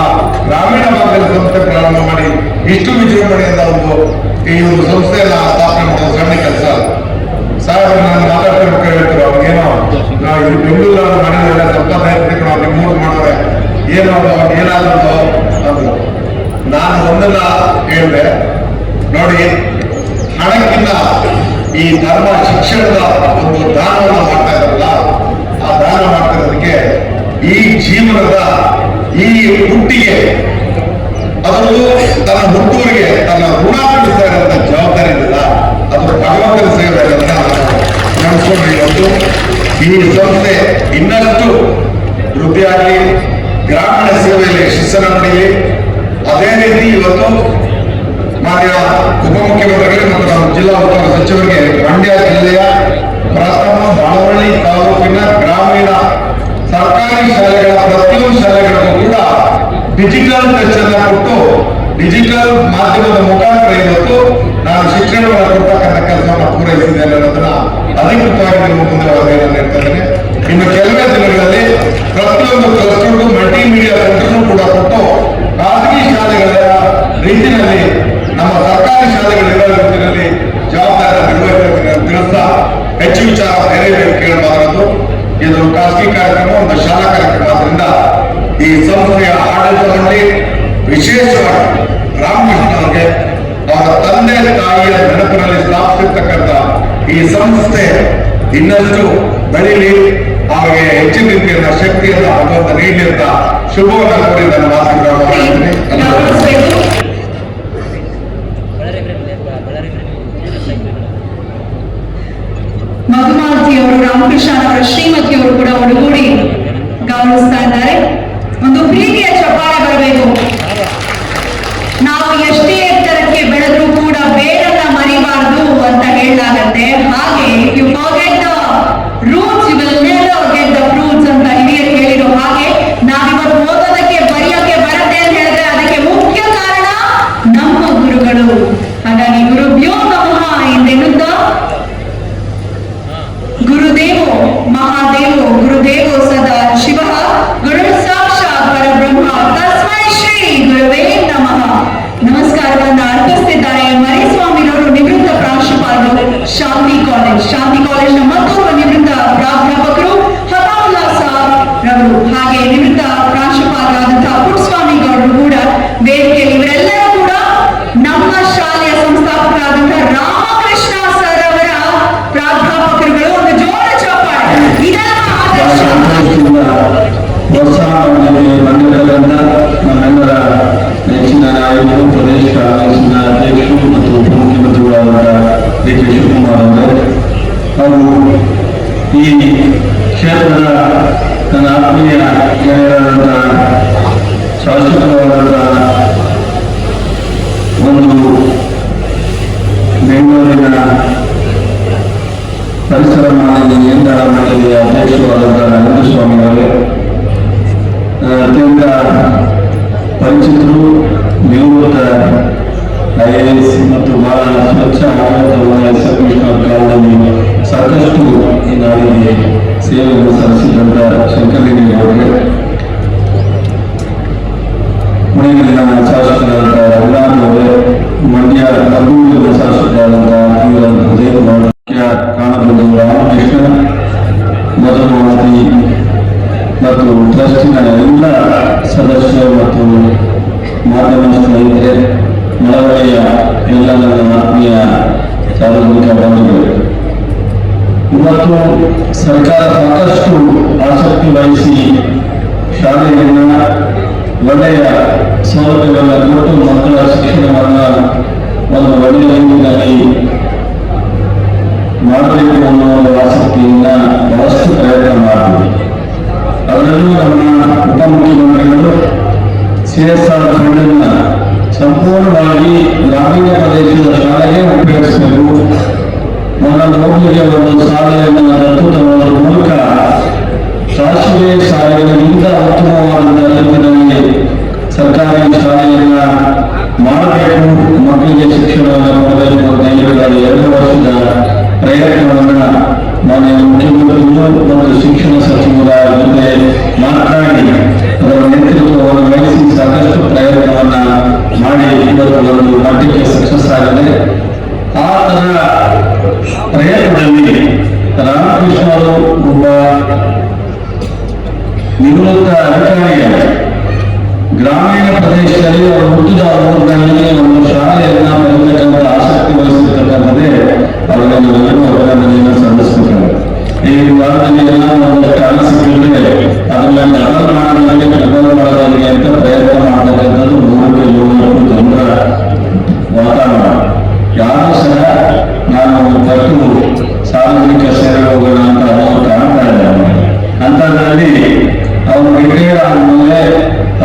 ಗ್ರಾಮೀಣ ಭಾಗದಲ್ಲಿ ಸಂಸ್ಥೆ ಪ್ರಾರಂಭ ಮಾಡಿ ಇಷ್ಟು ವಿಜೃಂಭಣೆಯಿಂದ ಈ ಒಂದು ಸಂಸ್ಥೆಯನ್ನ ಸ್ಥಾಪನೆ ಮಾಡೋದು ಸಣ್ಣ ಕೆಲಸ. ಸಾಹೇಬ್ ನಾನು ಮಾತಾಡ್ತಿರ್ಬೇಕು ಹೇಳ್ತಾರೆ ಅವ್ರಿಗೇನೋ ನಾವು ಇಲ್ಲಿ ಬೆಂಗಳೂರು ಮನೆಯಲ್ಲ ಸಂಪಾದನೆ ನಾವು ನಿಮ್ಮೂರು ಮಾಡೋರೆ ಏನೋ ಏನಾದ್ರು ಅಂದ್ರು. ನಾನು ಒಂದನ್ನ ಹೇಳಿದೆ, ನೋಡಿ ಹಣಕ್ಕಿಂತ ಈ ಧರ್ಮ ಶಿಕ್ಷಣದ ಒಂದು ದಾನವನ್ನು ಮಾಡ್ತಾ ಇದ್ದಾರಲ್ಲ, ಆ ದಾನ ಮಾಡ್ತಾ ಇರೋದಕ್ಕೆ ಈ ಜೀವನದ ಈ ಹುಟ್ಟಿಗೆ ಅದರಲ್ಲೂ ತನ್ನ ಹುಟ್ಟುವರಿಗೆ ತನ್ನ ಋಣ ಬಿಡಿಸ್ತಾ ಇರುವಂತ ಜವಾಬ್ದಾರಿ ಇದೆಯಲ್ಲ, ಅದು ಭಗವಂತನ ಸೇವೆ ಅಂತ ನೆನೆಸ್ಕೊಂಡು ಇವತ್ತು ಈ ಸಂಸ್ಥೆ ಇನ್ನಷ್ಟು ವೃದ್ಧಿಯಾಗಲಿ, ಗ್ರಾಮೀಣ ಸೇವೆಯಲ್ಲಿ ಯಶಸ್ಸನ್ನು ಪಡೆಯಲಿ. ಅದೇ ರೀತಿ ಇವತ್ತು ಮಾನ್ಯ ಉಪಮುಖ್ಯಮಂತ್ರಿಗಳಿಗೆ ಮತ್ತು ನಮ್ಮ ಜಿಲ್ಲಾ ಉಸ್ತುವಾರಿ ಸಚಿವರಿಗೆ ಮಂಡ್ಯ ಜಿಲ್ಲೆಯ ಪ್ರಥಮ ಬಾಳವಳ್ಳಿ ತಾಲೂಕಿನ ಗ್ರಾಮೀಣ ಸರ್ಕಾರಿ ಶಾಲೆಗಳ ಪ್ರತಿಯೊಂದು ಶಾಲೆಗಳಿಗೂ ಕೂಡ ಡಿಜಿಟಲ್ ಟಚ್ ಅನ್ನ ಕೊಟ್ಟು ಡಿಜಿಟಲ್ ಮಾಧ್ಯಮದ ಮುಖಾಂತರ ಇವತ್ತು ನಾನು ಶಿಕ್ಷಣವನ್ನು ಕೊಡ್ತಕ್ಕಂಥ ಕೆಲಸವನ್ನು ಪೂರೈಸಿದ್ದೇನೆ ಅನ್ನೋದನ್ನ ಅಧಿಕೃತವಾಗಿ ನಿಮ್ಮ ಮುಂದೆ ವರದಿಯನ್ನು ನೀಡ್ತಾ ಇದ್ದೇನೆ. ಇನ್ನು ಕೆಲವೇ ದಿನಗಳಲ್ಲಿ ಪ್ರತಿಯೊಂದು ಕ್ಲಸ್ಟರ್ಗೂ ಮಲ್ಟಿಮೀಡಿಯಾ ಸೆಂಟರ್ನು ಕೂಡ ಕೊಟ್ಟು ಖಾಸಗಿ ಶಾಲೆಗಳ ರೀತಿಯಲ್ಲಿ ನಮ್ಮ ಸರ್ಕಾರಿ ಶಾಲೆಗಳಿರೋ ರೀತಿಯಲ್ಲಿ ಜವಾಬ್ದಾರಿ ನಿರ್ವಹಿಸಬೇಕು ತಿಳಿಸ್ತಾ ಹೆಚ್ಚು ವಿಚಾರ ಬೇರೆ ಕೇಳಬಾರದು. ಇದು ಖಾಸಗಿ ಕಾರ್ಯಕ್ರಮ, ಒಂದು ಶಾಲಾ ಕಾರ್ಯಕ್ರಮ. ಆದ್ರಿಂದ ಈ ಸಂಸ್ಥೆಯ ಆಡಳಿತ ಮಂಡಳಿ ವಿಶೇಷವಾಗಿ ರಾಮಕೃಷ್ಣ ಅವರಿಗೆ ಅವರ ತಂದೆ ತಾಯಿಯ ನೆನಪಿನಲ್ಲಿ ಸ್ಥಾಪಿಸಿರ್ತಕ್ಕಂಥ ಈ ಸಂಸ್ಥೆ ಇನ್ನಷ್ಟು ಬೆಳೀಲಿ, ಅವರಿಗೆ ಹೆಚ್ಚಿನ ರೀತಿಯ ಶಕ್ತಿಯನ್ನ ಭಗವಂತ ನೀಡಲಿ ಅಂತ ಶುಭವನ್ನು ಕೋರಿ ನನ್ನ ಮಾತುಗಳನ್ನು ಮಧುಮಾಲತಿ ಅವರು ರಾಮಕೃಷ್ಣ ಅವರ ಶ್ರೀಮತಿ ಅವರು ಕೂಡ ಒಡಗೂಡಿ ಗೌರವಿಸ್ತಾ ಇದ್ದಾರೆ. ಒಂದು ಪ್ರೀತಿಯ ಚಪ್ಪಾಳೆ ಬರಬೇಕು. ನಾವು ಎಷ್ಟೇ ಎತ್ತರಕ್ಕೆ ಬೆಳೆದ್ರೂ ಕೂಡ ಬೇರನ್ನ ಮರಿಬಾರ್ದು ಅಂತ ಹೇಳಲಾಗತ್ತೆ. ಹಾಗೆ you forget the roots you will never get the fruits ಅಂತ ಹಿರಿಯರು ಹೇಳಿರೋ ಹಾಗೆ ನಾವಿವತ್ತು ಓದೋದಕ್ಕೆ ಬರೆಯೋಕೆ ಬರುತ್ತೆ ಅಂತ ಹೇಳಿದ್ರೆ ಅದಕ್ಕೆ ಮುಖ್ಯ ಕಾರಣ ನಮ್ಮ ಗುರುಗಳು. ಹಾಗಾಗಿ ಗುರುಭ್ಯೋ ನಮಃ ಎಂದೆನ್ನುತ್ತಾ ಗುರುದೇವೋ ಮಹಾದೇವೋ ಗುರುದೇವೋ ಸದಾ ಶಿವ ಗುರು ಸಾಕ್ಷಾತ್ ಪರಬ್ರಹ್ಮ ತಸ್ಮೈ ಶ್ರೀ ಗುರುವೇ ನಮಃ. ನಮಸ್ಕಾರಗಳನ್ನು ಅರ್ಪಿಸುತ್ತಿದ್ದಾರೆ ಮರಿಸ್ವಾಮಿರವರು, ನಿವೃತ್ತ ಪ್ರಾಂಶುಪಾಲರು, ಶಾಂತಿ ಕಾಲೇಜ್ನ ಮತ್ತೊಬ್ಬ ನಿವೃತ್ತ ಪ್ರಾಧ್ಯಾಪಕರು ಹಬಾಬುಲ್ಲಾ ಸಾಬ್ ರವರು, ಹಾಗೆ ನಿವೃತ್ತ ಪ್ರಾಂಶುಪಾಲರಾದಂತಹ ಪುಟ್ಟಸ್ವಾಮಿ ಗೌಡರು ಕೂಡ ವೇದಿಕೆಯಲ್ಲಿ. ಇವರೆಲ್ಲರೂ ಕೂಡ ನಮ್ಮ ಶಾಲೆಯ ಸಂಸ್ಥಾಪಕರಾದಂತಹ ರಾಮಕೃಷ್ಣ ಸರ್ ಅವರ ಪ್ರಾಧ್ಯಾಪಕರುಗಳು. ಒಂದು ಜೋರ ಚಪ್ಪಾಳೆ. ಇದೆಲ್ಲ ಆದರ್ಶ ಬಂದಿರತಕ್ಕಂಥ ನಮ್ಮೆಲ್ಲರ ನೆಚ್ಚಿನ ನಾಯಕರು, ಪ್ರದೇಶ ಕಾಂಗ್ರೆಸ್ನ ಅಧ್ಯಕ್ಷರು ಮತ್ತು ಉಪಮುಖ್ಯಮಂತ್ರಿಗಳಾದ ಡಿ ಕೆ ಶಿವಕುಮಾರ್ ಅವರೇ, ಹಾಗೂ ಈ ಕ್ಷೇತ್ರದ ನನ್ನ ಆತ್ಮೀಯ ಗೆಳೆಯರಾದಂಥ ಶಾಸಕರಾದಂಥ ಒಂದು ಬೆಂಗಳೂರಿನ ಪರಿಸರ ಮಾಲಿನ್ಯ ನಿಯಂತ್ರಣ ಮಂಡಳಿಯ ಅಧ್ಯಕ್ಷರಾದಂಥ ನಂದಸ್ವಾಮಿ ಅವರೇ, ಅತ್ಯಂತ ಪರಿಚಿತರು, ನಿವೃತ್ತ IAS ಮತ್ತು ಬಹಳ ಸ್ವಚ್ಛ ಆಡಳಿತವನ್ನು ಸರ್ವಿಸ್ನ ಕಾಲದಲ್ಲಿ ಸಾಕಷ್ಟು ಈ ನಾಡಿಗೆ ಸೇವೆಯನ್ನು ಸಲ್ಲಿಸಿದಂಥ ಶಂಕರಲಿಂಗ ಅವರಿಗೆ, ಮೈಸೂರಿನ ಶಾಸಕರಾದಂಥ ರಘುನಾಥ್ ಅವರೇ, ಮಂಡ್ಯ ಅಭಿವೃದ್ಧಿಯ ಶಾಸಕರಾದಂಥ ಉದಯಕುಮಾರ್, ಮುಖ್ಯ ಕಾಣಬಹುದು ರಾಮಕೃಷ್ಣ, ಮಧುಮಾಲತಿ ಮತ್ತು ಟ್ರಸ್ಟಿನ ಎಲ್ಲ ಸದಸ್ಯರು ಮತ್ತು ಮಾಧ್ಯಮ ಸ್ನೇಹಿತರೆ, ಮಳವಳ್ಳಿಯ ಎಲ್ಲ ನನ್ನ ಆತ್ಮೀಯ ಸಾರ್ವಜನಿಕ ಬಂಧುಗಳು, ಇವತ್ತು ಸರ್ಕಾರ ಸಾಕಷ್ಟು ಆಸಕ್ತಿ ವಹಿಸಿ ಶಾಲೆಗಳನ್ನ ಒಳ್ಳೆಯ ಸೌಲಭ್ಯಗಳನ್ನು ಕೊಟ್ಟು ಮಕ್ಕಳ ಶಿಕ್ಷಣವನ್ನು ಒಂದು ಒಳ್ಳೆಯ ರೀತಿಯಲ್ಲಿ ಮಾಡಬೇಕು ಅನ್ನೋ ಒಂದು ಆಸಕ್ತಿಯಿಂದ ಬಹಳಷ್ಟು ಪ್ರಯತ್ನ ಮಾಡ್ತೀವಿ. ಅದರಲ್ಲೂ ನಮ್ಮ ಉಪಮುಖ್ಯಮಂತ್ರಿಗಳು CSR ಫಂಡನ್ನು ಸಂಪೂರ್ಣವಾಗಿ ಮಕ್ಕಳಿಗೆ ಒಂದು ಶಾಲೆಯನ್ನು ದತ್ತು ತಗೊಳ್ಳುವ ಮೂಲಕ ರಾಷ್ಟ್ರೀಯ ಶಾಲೆಗಳಿಗಿಂತ ಉತ್ತಮವಾದ ದರ್ಜೆಯಲ್ಲಿ ಸರ್ಕಾರಿ ಶಾಲೆಯನ್ನ ಮಾಡಬೇಕು, ಮಕ್ಕಳಿಗೆ ಶಿಕ್ಷಣವನ್ನು ಕೊಡಬೇಕು ಅಂತ ಹೇಳಿದಾಗ 2 ವರ್ಷದ ಪ್ರಯತ್ನವನ್ನ ಮಾನ್ಯ ಮುಖ್ಯಮಂತ್ರಿಗಳು ಮತ್ತು ಶಿಕ್ಷಣ ಸಚಿವರ ಜೊತೆ ಮಾತನಾಡಿ ಅದರ ನೇತೃತ್ವವನ್ನು ವಹಿಸಿ ಸಾಕಷ್ಟು ಪ್ರಯತ್ನವನ್ನ ಮಾಡಿ ಇವತ್ತು ಒಂದು ಮಟ್ಟಕ್ಕೆ ಸಕ್ಸಸ್ ಆಗಿದೆ. ಆ ತರ ಪ್ರಯತ್ನದಲ್ಲಿ ರಾಮಕೃಷ್ಣರು ಒಬ್ಬ ನಿವೃತ್ತ ಅಧಿಕಾರಿಯಾಗಿ ಗ್ರಾಮೀಣ ಪ್ರದೇಶದಲ್ಲಿ ಅವರು ಹುಟ್ಟಿದ ಊರಿನಲ್ಲಿ ಒಂದು ಶಾಲೆಯನ್ನ ಬರತಕ್ಕಂಥ ಆಸಕ್ತಿ ವಹಿಸಿರ್ತಕ್ಕಂಥದ್ದೇ ಅವರಿಗೆ ನಾವೆಲ್ಲರೂ ಅಭಿನಂದನೆಯನ್ನು ಸಲ್ಲಿಸಬೇಕಾಗುತ್ತೆ. ಈ ಭಾಗದಲ್ಲಿ ಎಲ್ಲ ಒಂದಷ್ಟು ಅನಿಸಿಕೆ ಅದನ್ನ ಡಬಲ್ ಮಾಡೋದಕ್ಕೆ ಅಂತ ಪ್ರಯತ್ನ ಮಾಡತಕ್ಕಂಥದ್ದು 3-7 ಜನರ ವಾತಾವರಣ. ಯಾರು ಸಹ ನಾನು ಕಟ್ಟು ಸಾರ್ವಜನಿಕ ಸೇವೆ ಹೋಗೋಣ ಅಂತ ಅವರು ಕಾಣ್ತಾ ಇದ್ದಾರೆ. ಅಂಥದ್ರಲ್ಲಿ ಅವರು ರಿಟೈರ್ ಆದ್ಮೇಲೆ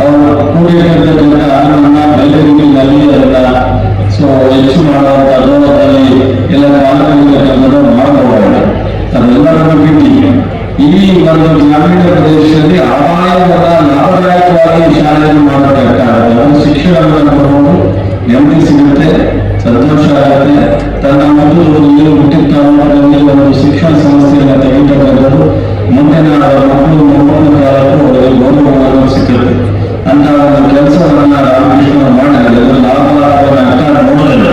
ಅವರು ಕೂಡಿರ್ತಕ್ಕಂಥ ಹಣವನ್ನ ಬೆಲೆಯಲ್ಲಿ ಅದನ್ನ ಹೆಚ್ಚು ಮಾಡುವಂತ ಅನುಭವದಲ್ಲಿ ಎಲ್ಲ ಕಾಲದಲ್ಲಿ ಮಾಡಬಹುದು. ಅದೆಲ್ಲರನ್ನು ಬಿಟ್ಟು ಈ ಒಂದು ಗ್ರಾಮೀಣ ಪ್ರದೇಶದಲ್ಲಿ ಅಪಾಯವಾದ ಲಾಭದಾಯಕವಾಗಿ ಶಾಲೆಯನ್ನು ಮಾಡಬೇಕಾಗುತ್ತೆ. ಅದು ಶಿಕ್ಷಣವನ್ನು ಕೊಡುವುದು ನೆಮ್ಮದಿ ಸಿಗುತ್ತೆ, ಸಂತೋಷ ಆಗುತ್ತೆ. ತನ್ನ ಮಕ್ಕಳು ಏನು ಹುಟ್ಟಿದ ಒಂದು ಶಿಕ್ಷಣ ಸಂಸ್ಥೆಯನ್ನು ತೆಗೆದುಕೊಂಡು ಮುಂದಿನ ಮಕ್ಕಳು ಮೊಮ್ಮಕ್ಕಳ ಕಾಲಕ್ಕೂ ಅವರಿಗೆ ಗೌರವವನ್ನು ಸಿಗುತ್ತೆ ಅಂತ ಒಂದು ಕೆಲಸವನ್ನ ರಾಮಕೃಷ್ಣ ಮಾಡಿದರೆ ಲಾಭವನ್ನು ನೋಡಲು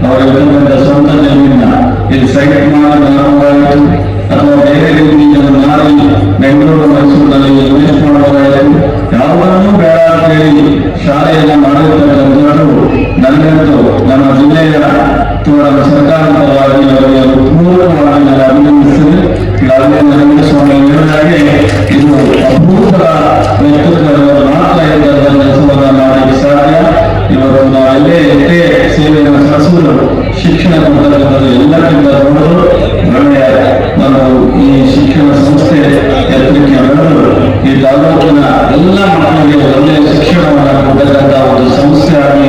ಅವರಿರ್ತಕ್ಕಂಥ ಸ್ವಂತ ಜಮೀನ ಇಲ್ಲಿ ಸೈಟ್ ಮಾಡಿ ಲಾಭವಾಯಿತು ಅಥವಾ ಬೇರೆ ರೀತಿಯನ್ನು ಮಾಡಿ ಬೆಂಗಳೂರು ಮೈಸೂರಿನಲ್ಲಿ ಇನ್ವೆಸ್ಟ್ ಮಾಡಬಹುದಾಯಿತು. ಯಾವುದನ್ನೂ ಬೇಡ ಅಂತ ಹೇಳಿ ಶಾಲೆಯನ್ನು ಮಾಡಿರ್ತಕ್ಕಂಥದ್ದು ನನಗಂತೂ ನಮ್ಮ ಜಿಲ್ಲೆಯ ಸರ್ಕಾರದ ಪರವಾಗಿ ಅವರಿಗೆ ಪೂರ್ವಕವಾಗಿ ನಾನು ಅಭಿನಂದಿಸಿದೆ. ಈಗಾಗಲೇ ನರೇಂದ್ರ ಸ್ವಾಮಿ ಹೇಳಿದಾಗೆ ಇದು ಅಪೂರ್ವ ವ್ಯಕ್ತಿತ್ವದವರು ಮಾತ್ರ ಇದರ ಕೆಲಸವನ್ನು ಮಾಡಲಿಕ್ಕೆ ಸಾಧ್ಯ. ಇವತ್ತು ನಾವೆಲ್ಲೇ ಎಷ್ಟೇ ಸೇವೆಯನ್ನು ಸಲ್ಲಿಸುವುದು ಶಿಕ್ಷಣ ಕೊಡತಕ್ಕಂಥದ್ದು ಎಲ್ಲಕ್ಕಿಂತ ದೊಡ್ಡದು. ಒಳ್ಳೆಯ ನಾವು ಈ ಶಿಕ್ಷಣ ಸಂಸ್ಥೆ ಎತ್ತರಕ್ಕೆ ಬೆಳೆದು ಈ ತಾಲೂಕಿನ ಎಲ್ಲ ಮಕ್ಕಳಿಗೆ ಒಳ್ಳೆಯ ಶಿಕ್ಷಣವನ್ನು ಕೊಡತಕ್ಕಂಥ ಒಂದು ಸಂಸ್ಥೆ ಆಗಿ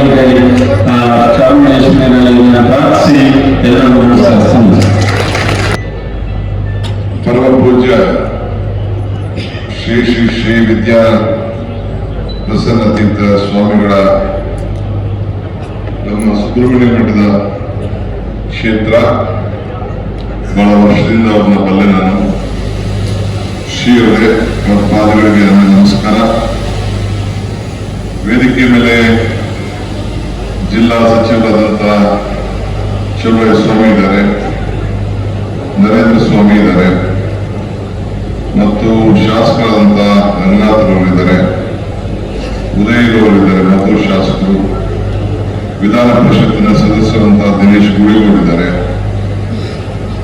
ಚಾಮುಂಡೇಶ್ವರಿಯಲ್ಲಿ ಪ್ರಾರ್ಥಿಸಿ ಎಲ್ಲರೂ ಪರಮ ಪೂಜ್ಯ ಶ್ರೀ ಶ್ರೀ ಶ್ರೀ ವಿದ್ಯಾ ಪ್ರಸನ್ನ ತೀರ್ಥ ಸ್ವಾಮಿಗಳ ನಮ್ಮ ಸುಬ್ರಹ್ಮಣ್ಯ ಮಠದ ಕ್ಷೇತ್ರ. ಬಹಳ ವರ್ಷದಿಂದ ಅವ್ರನ್ನ ಬಲ್ಲೆ ನಾನು. ಶ್ರೀ ಅವರೇ, ಅವರ ಪಾದಗಳಿಗೆ ನನ್ನ ನಮಸ್ಕಾರ. ವೇದಿಕೆ ಮೇಲೆ ಜಿಲ್ಲಾ ಸಚಿವರಾದಂಥ ಚಲುವಯ್ಯ ಸ್ವಾಮಿ ಇದ್ದಾರೆ, ನರೇಂದ್ರ ಸ್ವಾಮಿ ಇದ್ದಾರೆ ಮತ್ತು ಶಾಸಕರಾದಂಥ ರಂಗನಾಥರವರಿದ್ದಾರೆ, ಉದಯರವರಿದ್ದಾರೆ ಮತ್ತು ಶಾಸಕರು, ವಿಧಾನ ಪರಿಷತ್ತಿನ ಸದಸ್ಯರಂತ ದಿನೇಶ್ ಗುಡಿಗೌಡಿದ್ದಾರೆ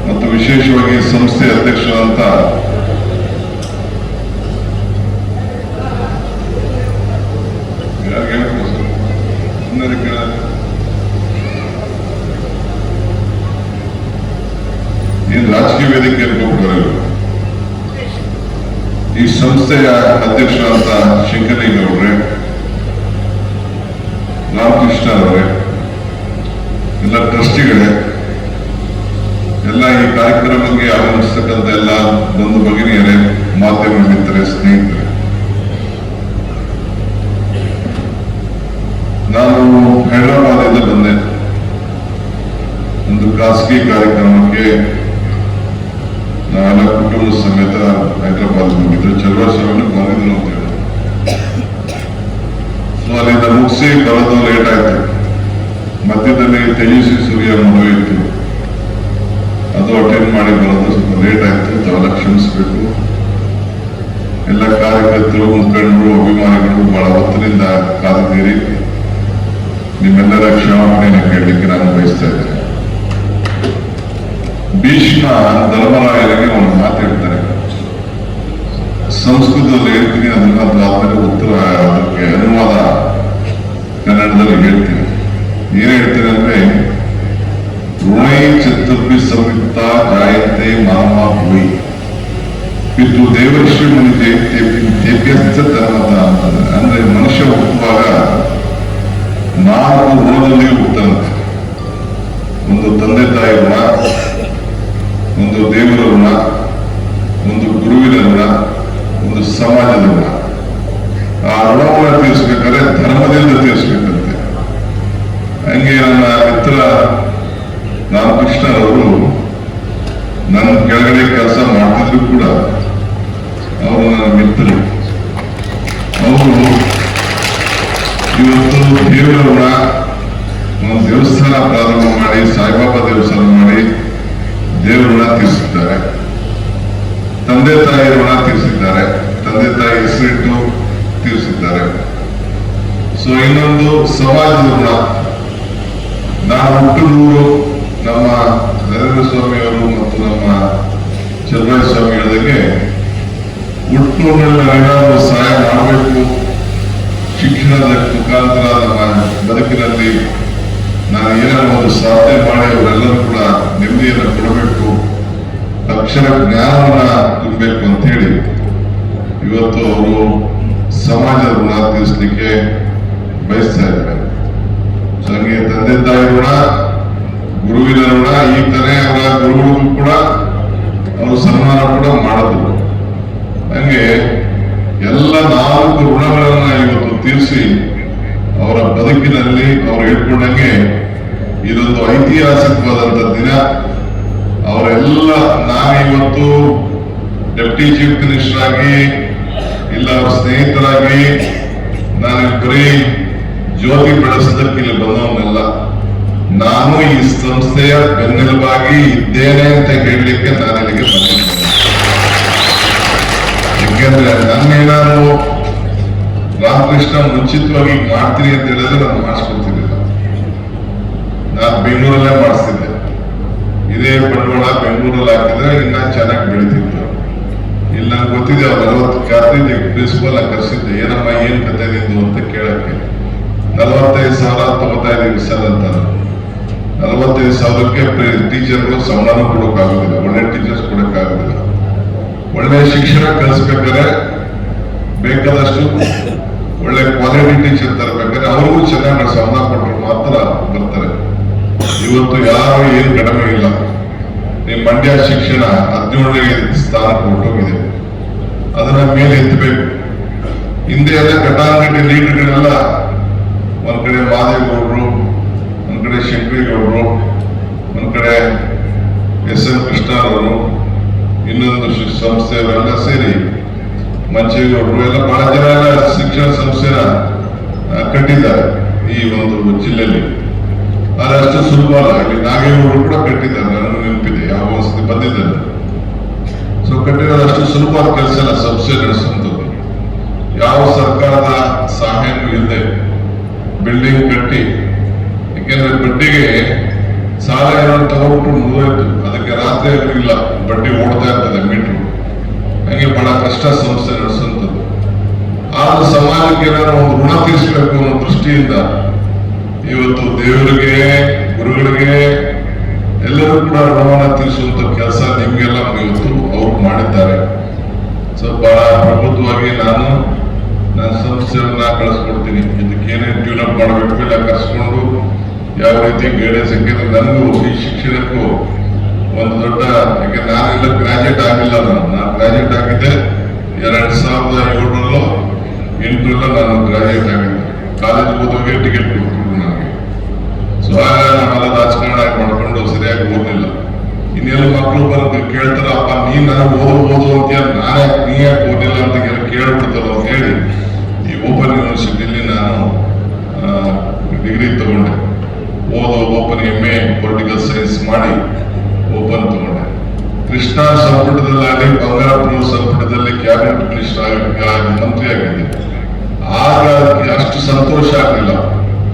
ಮತ್ತು ವಿಶೇಷವಾಗಿ ಸಂಸ್ಥೆ ಅಧ್ಯಕ್ಷರಾದಂಥ ಏನು ರಾಜಕೀಯ ವೇದಿಕೆಯಲ್ಲಿ ಹೋಗ್ತಾರೆ. ಈ ಸಂಸ್ಥೆಯ ಅಧ್ಯಕ್ಷರಾದಂಥ ಶಂಕರೇಗೌಡ್ರೆ, ರಾಮಕೃಷ್ಣ ಅವರೇ, ಎಲ್ಲ ಟ್ರಸ್ಟಿಗಳೇ, ಎಲ್ಲ ಈ ಕಾರ್ಯಕ್ರಮಕ್ಕೆ ಆಗಮಿಸತಕ್ಕಂಥ ಎಲ್ಲ ಬಂಧು ಭಗಿನಿಯರೇ, ಮಾಧ್ಯಮ ಮಿತ್ರರೇ, ಸ್ನೇಹಿತರೆ, ನಾನು ಹೈದರಾಬಾದಿಂದ ಬಂದೆ. ಒಂದು ಖಾಸಗಿ ಕಾರ್ಯಕ್ರಮಕ್ಕೆ ನಾವೆಲ್ಲ ಕುಟುಂಬ ಸಮೇತ ಹೈದರಾಬಾದ್ ಹೋಗಿದ್ದು. ಚಲುವಸ್ವಾಮಿ ಬಂದಿದ್ರು ಅಂತ ಹೇಳಿ ಅಲ್ಲಿಂದ ಮುಗಿಸಿ ಬರೋದು ಲೇಟ್ ಆಯ್ತು. ಮಧ್ಯದಲ್ಲಿ ತೇಜಸ್ವಿ ಸೂರ್ಯ ಮದುವೆ ಇತ್ತು, ಅದು ಅಟೆಂಡ್ ಮಾಡಿ ಬರೋದು ಸ್ವಲ್ಪ ಲೇಟ್ ಆಯ್ತು. ತಾವೆಲ್ಲ ಕ್ಷಮಿಸಬೇಕು. ಎಲ್ಲ ಕಾರ್ಯಕರ್ತರು, ಮುಖಂಡರು, ಅಭಿಮಾನಿಗಳು ಬಹಳ ಹೊತ್ತಿನಿಂದ ಕಾದಿದ್ದೀರಿ. ನಿಮ್ಮೆಲ್ಲರ ಕ್ಷಮಾಪಣೆಯನ್ನು ಕೇಳಲಿಕ್ಕೆ ನಾನು ಬಯಸ್ತಾ ಇದ್ದೇನೆ. ಭೀಷ್ಮ ಧರ್ಮರಾಯರಿಗೆ ಒಂದು ಮಾತು ಹೇಳ್ತಾರೆ, ಸಂಸ್ಕೃತದಲ್ಲಿ ಹೇಳ್ತೀನಿ, ಅದನ್ನ ಆದ್ಮೇಲೆ ಉತ್ತರ ಅದಕ್ಕೆ ಅನುವಾದ ಕನ್ನಡದಲ್ಲಿ ಹೇಳ್ತೀನಿ. ಏನ್ ಹೇಳ್ತೀನಿ ಅಂದ್ರೆ, ಋಣೈ ಚತುರ್ಭಿ ಸಂಯುಕ್ತ ಜಾಯಂತೆ ಮಾಮ ಭೂಯಿ ಪಿತೃ ದೇವರ್ಷಿ ಮುನಿ ದೇವ್ಯಸ್ಥ ಧರ್ಮದ ಅಂತಂದ್ರೆ, ಅಂದ್ರೆ ಮನುಷ್ಯ ಹುಟ್ಟುವಾಗ 4 ಋಣದಲ್ಲಿ ಹುಟ್ಟಂತೆ. ಒಂದು ತಂದೆ ತಾಯಿ ಋಣ, ಒಂದು ದೇವರ ಋಣ, ಒಂದು ಗುರುವಿನ ಋಣ, ಒಂದು ಸಮಾಜದ ಋಣ. ಆ ಋಣವನ್ನು ತೀರಿಸ್ಬೇಕಾದ್ರೆ ಧರ್ಮದಿಂದ ತೀರಿಸ್ಬೇಕಂತೆ. ಹಂಗೆ ನನ್ನ ಮಿತ್ರ ರಾಮಕೃಷ್ಣರವರು ನನ್ನ ಕೆಳಗಡೆ ಕೆಲಸ ಮಾಡ್ತಿದ್ರು ಕೂಡ ಅವರು ನನ್ನ ಮಿತ್ರರು. ಅವರು ಇವತ್ತು ದೇವರ ಋಣ, ಒಂದು ದೇವಸ್ಥಾನ ಪ್ರಾರಂಭ ಮಾಡಿ, ಸಾಯಿಬಾಬಾ ದೇವಸ್ಥಾನ ಮಾಡಿ ದೇವರ ಋಣ ತೀರಿಸಿದ್ದಾರೆ. ತಂದೆ ತಾಯಿ ಋಣ ತೀರಿಸಿದ್ದಾರೆ, ತಂದೆ ತಾಯಿ ಹೆಸರಿಟ್ಟು ತೀರಿಸಿದ್ದಾರೆ. ಸೊ ಇನ್ನೊಂದು ಸಮಾಜದ ಋಣ. ನಾನು ಹುಟ್ಟೂರು ನಮ್ಮ ನರೇಂದ್ರ ಸ್ವಾಮಿಯವರು ಮತ್ತು ನಮ್ಮ ಚಲುವರಾಯ ಸ್ವಾಮಿ ಹೇಳಿದಂಗೆ ಹುಟ್ಟೂರಿನಲ್ಲಿ ನಾವೇನಾದರೂ ಸಹಾಯ ಮಾಡಬೇಕು, ಶಿಕ್ಷಣದ ಮುಖಾಂತರ ನಮ್ಮ ಬದುಕಿನಲ್ಲಿ ನಾನು ಏನಾದ್ರು ಒಂದು ಸಾಧನೆ ಮಾಡಿ ಅವರೆಲ್ಲರೂ ಕೂಡ ನೆಮ್ಮದಿಯನ್ನು ಕೊಡಬೇಕು, ಅಕ್ಷರ ಜ್ಞಾನವನ್ನ ತುಂಬಬೇಕು ಅಂತ ಹೇಳಿ ಇವತ್ತು ಅವರು ಸಮಾಜದ ಋಣ ತೀರಿಸಲಿಕ್ಕೆ ಬಯಸ್ತಾ ಇದ್ದಾರೆ. ಹಂಗೆ ತಂದೆ ತಾಯಿ ಋಣ, ಗುರುವಿನ ಋಣ, ಈ ತಾನೇ ಅವರ ಗುರುಗಳಿಗೂ ಕೂಡ ಅವರು ಸನ್ಮಾನ ಕೂಡ ಮಾಡಿದ್ರು. ಹಂಗೆ ಎಲ್ಲ 4 ಋಣಗಳನ್ನ ಇವತ್ತು ತೀರಿಸಿ ಅವರ ಬದುಕಿನಲ್ಲಿ ಅವರು ಹೇಳ್ಕೊಂಡಂಗೆ ಇದೊಂದು ಐತಿಹಾಸಿಕವಾದಂತ ದಿನ. ಅವರೆಲ್ಲ ನಾನಿವತ್ತು ಡೆಪ್ಟಿ ಚೀಫ್ ಮಿನಿಸ್ಟರ್ ಆಗಿ ಇಲ್ಲ ಅವ್ರ ಸ್ನೇಹಿತರಾಗಿ ನಾನು ಬರೀ ಜ್ಯೋತಿ ಬೆಳೆಸೋದಕ್ಕೆ ಇಲ್ಲಿ ಬಂದವನ್ನೆಲ್ಲ, ನಾನು ಈ ಸಂಸ್ಥೆಯ ಬೆನ್ನೆಲುಬಾಗಿ ಇದ್ದೇನೆ ಅಂತ ಹೇಳಲಿಕ್ಕೆ ನಾನು ಇಲ್ಲಿಗೆ ಬಂದಿದ್ದೇನೆ. ಯಾಕೆಂದ್ರೆ ನನ್ನೇನಾದ್ರು ರಾಮಕೃಷ್ಣ ಮುಂಚಿತವಾಗಿ ಮಾಡ್ತೀನಿ ಅಂತ ಹೇಳಿದ್ರೆ ನಾನು ಮಾಡಿಸ್ಕೊಳ್ತಿರ್ಲಿಲ್ಲ. ನಾನು ಬೆಂಗಳೂರಲ್ಲೇ ಮಾಡಿಸ್ತಿದ್ದೆ. ಇದೇ ಬಂಡವಾಳ ಬೆಂಗಳೂರಲ್ಲಿ ಹಾಕಿದ್ರೆ ಇನ್ನ ಚೆನ್ನಾಗಿ ಬೆಳಿತಿತ್ತು. ಇಲ್ಲಿ ನಂಗೆ ಗೊತ್ತಿದೆ, ಅವ್ರು 40 ಖಾತೆ ಪ್ರಿನ್ಸಿಪಲ್ ಕರೆಸಿದ್ದೆ, ಏನಮ್ಮ ಏನ್ ಕತೆ ನಿಂದು ಅಂತ ಕೇಳಕ್ಕೆ. 45,000 ತಗೋತಾ ಇದೀವಿ ಸರ್ ಅಂತ. 45,000ಕ್ಕೆ ಟೀಚರ್ಗಳು ಸಂಬಳನೂ ಕೊಡೋಕ್ಕಾಗೋದಿಲ್ಲ, ಒಳ್ಳೆ ಟೀಚರ್ಸ್ ಕೊಡೋಕ್ಕಾಗೋದಿಲ್ಲ. ಒಳ್ಳೆ ಶಿಕ್ಷಣ ಕಲಿಸ್ಬೇಕಾದ್ರೆ ಬೇಕಾದಷ್ಟು ಒಳ್ಳೆ ಕ್ವಾಲಿಟಿ ಟೀಚರ್ ತರಬೇಕಾದ್ರೆ ಅವ್ರಿಗೂ ಚೆನ್ನಾಗಿ ಸಂಬಳ ಕೊಟ್ಟರು ಮಾತ್ರ ಬರ್ತಾರೆ. ಇವತ್ತು ಯಾರು ಏನು ಕಡಿಮೆ ಇಲ್ಲ. ನಿಮ್ಮ ಮಂಡ್ಯ ಶಿಕ್ಷಣ 17ನೇ ಸ್ಥಾನ ಕೊಟ್ಟೋಗಿದೆ. ಅದನ್ನ ಮೇಲೆ ಎತ್ತಬೇಕು. ಹಿಂದೆ ಎಲ್ಲ ಘಟಾನುಘಟಿ ಲೀಡರ್ಗಳೆಲ್ಲ ಒಂದ್ ಕಡೆ ಮಾದೇಗೌಡರು, ಒಂದ್ ಕಡೆ ಶಂಕರೇಗೌಡರು, ಒಂದ್ ಕಡೆ ಎಸ್.ಎಂ. ಕೃಷ್ಣರವರು, ಇನ್ನೊಂದು ಸಂಸ್ಥೆಯವರೆಲ್ಲ ಸೇರಿ ಮಂಚೇಗೌಡರು ಎಲ್ಲ ಬಹಳ ಜನ ಎಲ್ಲ ಶಿಕ್ಷಣ ಸಂಸ್ಥೆನ ಕಟ್ಟಿದ್ದಾರೆ ಈ ಒಂದು ಜಿಲ್ಲೆಯಲ್ಲಿ. ಆದ್ರೆ ಅಷ್ಟು ಸುಲಭ ಅಲ್ಲ. ಇಲ್ಲಿ ನಾಗೇಗೌಡರು ಕೂಡ ಕಟ್ಟಿದ್ದಾರೆ, ನನಗೂ ನೆನಪಿದೆ, ಯಾವ ವಸತಿ ಬಂದಿದ್ದಾರೆ. ಸೊ ಕಟ್ಟಿರೋದು ಅಷ್ಟು ಸುಲಭವಾದ ಕೆಲಸ ಅಲ್ಲ ಸಂಸ್ಥೆ ನಡೆಸುವಂಥದ್ದು. ಯಾವ ಸರ್ಕಾರದ ಸಹಾಯನೂ ಇಲ್ಲದೆ ಬಿಲ್ಡಿಂಗ್ ಕಟ್ಟಿ, ಯಾಕೆಂದ್ರೆ ಬಡ್ಡಿಗೆ ಸಾಲ ಏನಾದ್ರು ತಗೊಂಡ್ಬಿಟ್ಟು ಮುಗಿದೋಯ್ತು, ಅದಕ್ಕೆ ರಾತ್ರಿ ಇಲ್ಲ, ಬಡ್ಡಿ ಓಡ್ತಾ ಇರ್ತದೆ ಮೀಟ್ರು. ಹಂಗೆ ಬಹಳ ಕಷ್ಟ ಸಂಸ್ಥೆ ನಡೆಸುವಂಥದ್ದು. ಆದ್ರೂ ಸಮಾಜಕ್ಕೆ ಏನಾದ್ರು ಒಂದು ಋಣ ತೀರಿಸಬೇಕು ಅನ್ನೋ ದೃಷ್ಟಿಯಿಂದ ಇವತ್ತು ದೇವರಿಗೆ, ಗುರುಗಳಿಗೆ ಎಲ್ಲರೂ ಕೂಡ ಋಣವನ್ನ ತೀರಿಸುವಂತ ಕೆಲಸ ನಿಮ್ಗೆಲ್ಲ ಇವತ್ತು ಅವ್ರು ಮಾಡಿದ್ದಾರೆ. ಸೊ ಬಹಳ ಪ್ರಬುದ್ಧವಾಗಿ ನಾನು ನನ್ನ ಸಂಸ್ಥೆಯನ್ನ ಕಳಿಸ್ಕೊಡ್ತೀನಿ. ಇದಕ್ಕೇನೇ ಟ್ಯೂನಪ್ ಮಾಡಬೇಕು ಇಲ್ಲ ಕರ್ಸ್ಕೊಂಡು ಯಾವ ರೀತಿ ಗೈಡೆನ್ಸ್. ಯಾಕೆಂದ್ರೆ ನನಗೂ ಈ ಶಿಕ್ಷಣಕ್ಕೂ ಒಂದು ದೊಡ್ಡ, ಯಾಕೆ ನಾನೆಲ್ಲ ಗ್ರಾಜುಯೇಟ್ ಆಗಿಲ್ಲ. ನಾನು ಗ್ರಾಜುಯೇಟ್ ಆಗಿದ್ದೆ 2007ರಲ್ಲೋ 2008ರಲ್ಲೋ ನಾನು ಗ್ರಾಜುಯೇಟ್ ಆಗಿದ್ದೆ. ಕಾಲೇಜ್ ಓದೋಗೆ ಟಿಕೆಟ್ ಕೊಡ್ತಿದ್ರು ನನಗೆ. ಸೊ ಆಗ ನಾವೆಲ್ಲ ರಾಜಕಾರಣ ಮಾಡ್ಕೊಂಡು ಸರಿಯಾಗಿ ಓದಲಿಲ್ಲ. ಇನ್ನೆಲ್ಲ ಮಕ್ಕಳು ಬಂದು ಕೇಳ್ತಾರ, ಅಪ್ಪ ನೀನ್ ನನಗೆ ಓದು ಅಂತ ನಾನೇ ನೀ ಯಾಕೆ ಓದಿಲ್ಲ ಅಂತ ಕೇಳ್ಬಿಡ್ತಾರೋ ಅಂತ ಹೇಳಿ ಈ ಓಪನ್ ಯೂನಿವರ್ಸಿಟಿಯಲ್ಲಿ ನಾನು ಡಿಗ್ರಿ ತಗೊಂಡೆ. ಓಪನ್ MA ಪೊಲಿಟಿಕಲ್ ಸೈನ್ಸ್ ಮಾಡಿ ಓಪನ್ ತಗೊಂಡೆ. ಕೃಷ್ಣ ಸಂಪುಟದಲ್ಲಾಗಲಿ, ಬಂಗಾರಪುರ ಸಂಪುಟದಲ್ಲಿ ಕ್ಯಾಬಿನೆಟ್ ಮಿನಿಸ್ಟರ್ ಮಂತ್ರಿ ಆಗಿದ್ದೆ. ಆಗ ಅಷ್ಟು ಸಂತೋಷ ಆಗಲಿಲ್ಲ.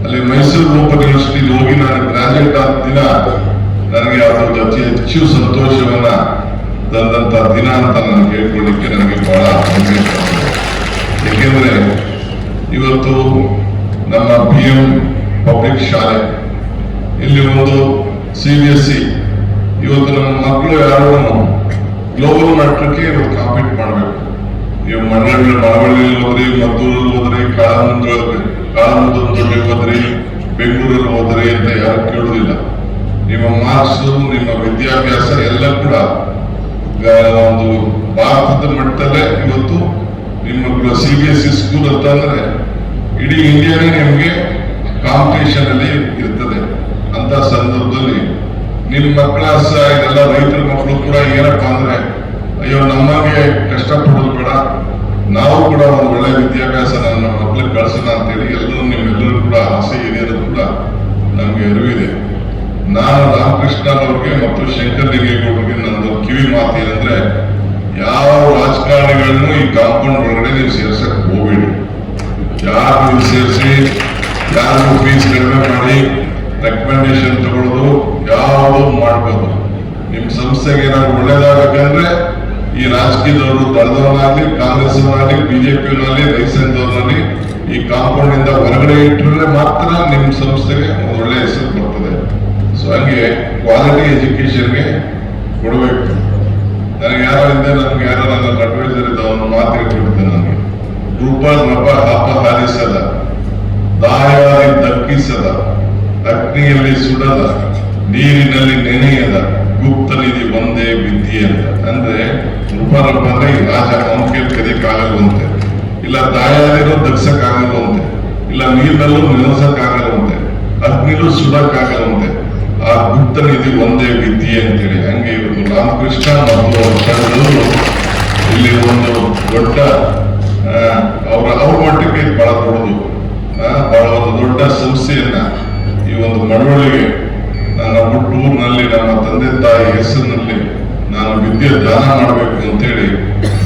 ಅಲ್ಲಿ ಮೈಸೂರು ಓಪನ್ ಯೂನಿವರ್ಸಿಟಿಗೆ ಹೋಗಿ ನಾನು ಗ್ರಾಜುಯೇಟ್ ಆದ ದಿನ ನನಗೆ ಅದು ಅತಿ ಹೆಚ್ಚು ಸಂತೋಷವನ್ನ ತಂದಂತ ದಿನ ಅಂತ ನಾನು ಹೇಳ್ಕೊಳ್ಳಿಕ್ಕೆ ನನಗೆ ಬಹಳ ಹೆಮ್ಮೆ. ಏಕೆಂದ್ರೆ ಇವತ್ತು ನಮ್ಮ BM ಪಬ್ಲಿಕ್ ಶಾಲೆ, ಇಲ್ಲಿ ಒಂದು CBSE, ಇವತ್ತು ನಮ್ಮ ಮಕ್ಕಳು ಯಾರು ಗ್ಲೋಬಲ್ ಮಟ್ಟಕ್ಕೆ ಇವತ್ತು ಕಾಂಪೀಟ್ ಮಾಡಬೇಕು. ನೀವು ಮಳವಳ್ಳಿಯಲ್ಲಿ ಹೋದ್ರಿ, ಮದ್ದೂರಲ್ಲಿ ಹೋದ್ರಿ, ಕಾಳಮುದ್ರಲ್ಲಿ ಹೋದ್ರಿ, ಬೆಂಗಳೂರಲ್ಲಿ ಹೋದ್ರಿ ಅಂತ ಯಾರು ಕೇಳುವುದಿಲ್ಲ. ನಿಮ್ಮ ಮಾರ್ಕ್ಸ್, ನಿಮ್ಮ ವಿದ್ಯಾಭ್ಯಾಸ ವಿದ್ಯಾಭ್ಯಾಸ ಎಲ್ಲ ಕೂಡ ಒಂದು ಭಾರತದ ಮಟ್ಟದಲ್ಲೇ ಇವತ್ತು ನಿಮ್ಮ ಮಕ್ಕಳು CBSE ಸ್ಕೂಲ್ ಅಂತಂದ್ರೆ ಇಡೀ ಇಂಡಿಯಾನೇ ನಿಮಗೆ ಕಾಂಪಿಟೇಷನ್ ಅಲ್ಲಿ ಇರ್ತದೆ. ಅಂತ ಸಂದರ್ಭದಲ್ಲಿ ನಿಮ್ಮ ಮಕ್ಕಳ ಇದೆಲ್ಲ ರೈತರ ಮಕ್ಕಳು ಕೂಡ ಏನಪ್ಪಾ ಅಂದ್ರೆ ಅಯ್ಯೋ ನಮಗೆ ಕಷ್ಟಪಡೋದು ಬೇಡ, ನಾವು ಕೂಡ ಒಂದು ಒಳ್ಳೆ ವಿದ್ಯಾಭ್ಯಾಸ ನನ್ನ ಮಕ್ಕಳಿಗೆ ಕಳಿಸೋಣ ಅಂತೇಳಿ ನಿಮ್ಮೆಲ್ಲರೂ ಕೂಡ ಆಸೆ ಇದೆ ಅನ್ನೋದು ಕೂಡ ನಮ್ಗೆ ಅರಿವಿದೆ. ನಾನು ರಾಮಕೃಷ್ಣ ಅವ್ರಿಗೆ ಮತ್ತು ಶಂಕರಲಿಂಗೇಗೌಡರಿಗೆ ನಂದು ಕಿವಿ ಮಾತು ಏನಂದ್ರೆ, ಯಾವ ರಾಜಕಾರಣಿಗಳನ್ನು ಈ ಕಾಂಪೌಂಡ್ ಒಳಗಡೆ ನೀವು ಸೇರ್ಸಕ್ ಹೋಗ್ಬೇಡಿ. ಯಾರು ನೀವು ಸೇರಿಸಿ ಯಾರು ಫೀಸ್ ಕಡಿಮೆ ಮಾಡಿ ರೆಕಮೆಂಡೇಶನ್ ತಗೊಳ್ಳೋದು ಯಾವುದು ಮಾಡ್ಬೋದು. ನಿಮ್ ಸಂಸ್ಥೆಗೆ ಏನಾದ್ರು ಒಳ್ಳೇದಾಗಬೇಕಂದ್ರೆ ಈ ರಾಜಕೀಯದವರು ದಳದವರಾಗ್ಲಿ, ಕಾಂಗ್ರೆಸ್ನವರಾಗ್ಲಿ, ಬಿಜೆಪಿಯವರಲ್ಲಿ, ರೈತರವರಲ್ಲಿ ಈ ಕಾಂಪೌಂಡ್ ಇಂದ ಹೊರಗಡೆ ಇಟ್ಟರೆ ಮಾತ್ರ ನಿಮ್ ಸಂಸ್ಥೆಗೆ ಒಂದು ಒಳ್ಳೆ ಹೆಸರು ಬರ್ತದೆ. ಸೊ ಹಂಗೆ ಕ್ವಾಲಿಟಿ ಎಜುಕೇಶನ್ಗೆ ಕೊಡಬೇಕು. ನನಗೆ ನಮ್ಗೆ ಯಾರೋ ನನ್ನ ಅಡ್ವೈಸರ್ ಇದ್ದ ಅವನು ಮಾತು ಹೇಳ್ಬಿಡ್ತೇನೆ. ನನಗೆ ರೂಪ ನಪ ಹಪ ಹಾರಿಸದ, ದಾಯಾರಿ ದಕ್ಕಿಸದ, ಅಗ್ನಿಯಲ್ಲಿ ಸುಡದ, ನೀರಿನಲ್ಲಿ ನೆನೆಯದ, ಗುಪ್ತ ನಿಧಿ ಒಂದೇ ವಿದ್ಯೆ ಅಂತ. ಅಂದ್ರೆ ರೂಪನಪ ಅಂದ್ರೆ ಈ ರಾಜ ಅವನಿಗೆ ಕದಿಯಕ್ಕಾಗಲ್ವಂತೆ, ಇಲ್ಲ ದಾಯಾರಿರೋ ದಕ್ಸಕ್ಕಾಗಲ್ವಂತೆ, ಇಲ್ಲ ನೀರಿನಲ್ಲೂ ನೆನೆಸಕ್ಕಾಗಲ್ವಂತೆ, ಅಗ್ನಿಲೂ ಸುಡಕ್ಕಾಗಲ್ವಂತೆ. ಆ ಗುಪ್ತ ನಿಧಿ ಒಂದೇ ವಿದ್ಯೆ ಅಂತೇಳಿ. ಹಂಗೆ ಇವತ್ತು ರಾಮಕೃಷ್ಣ ಮತ್ತು ಅವರ ತಂಡಗಳು ಇಲ್ಲಿ ಒಂದು ದೊಡ್ಡ ಅವ್ರ ಮಟ್ಟಕ್ಕೆ ಬಹಳ ದೊಡ್ಡದು, ಬಹಳ ಒಂದು ದೊಡ್ಡ ಸಂಸ್ಥೆಯನ್ನ ಈ ಒಂದು ಮಳವಳ್ಳಿಗೆ ನನ್ನ ಹುಟ್ಟೂರಿನಲ್ಲಿ ನನ್ನ ತಂದೆ ತಾಯಿ ಹೆಸರಿನಲ್ಲಿ ನಾನು ವಿದ್ಯೆ ದಾನ ಮಾಡಬೇಕು ಅಂತೇಳಿ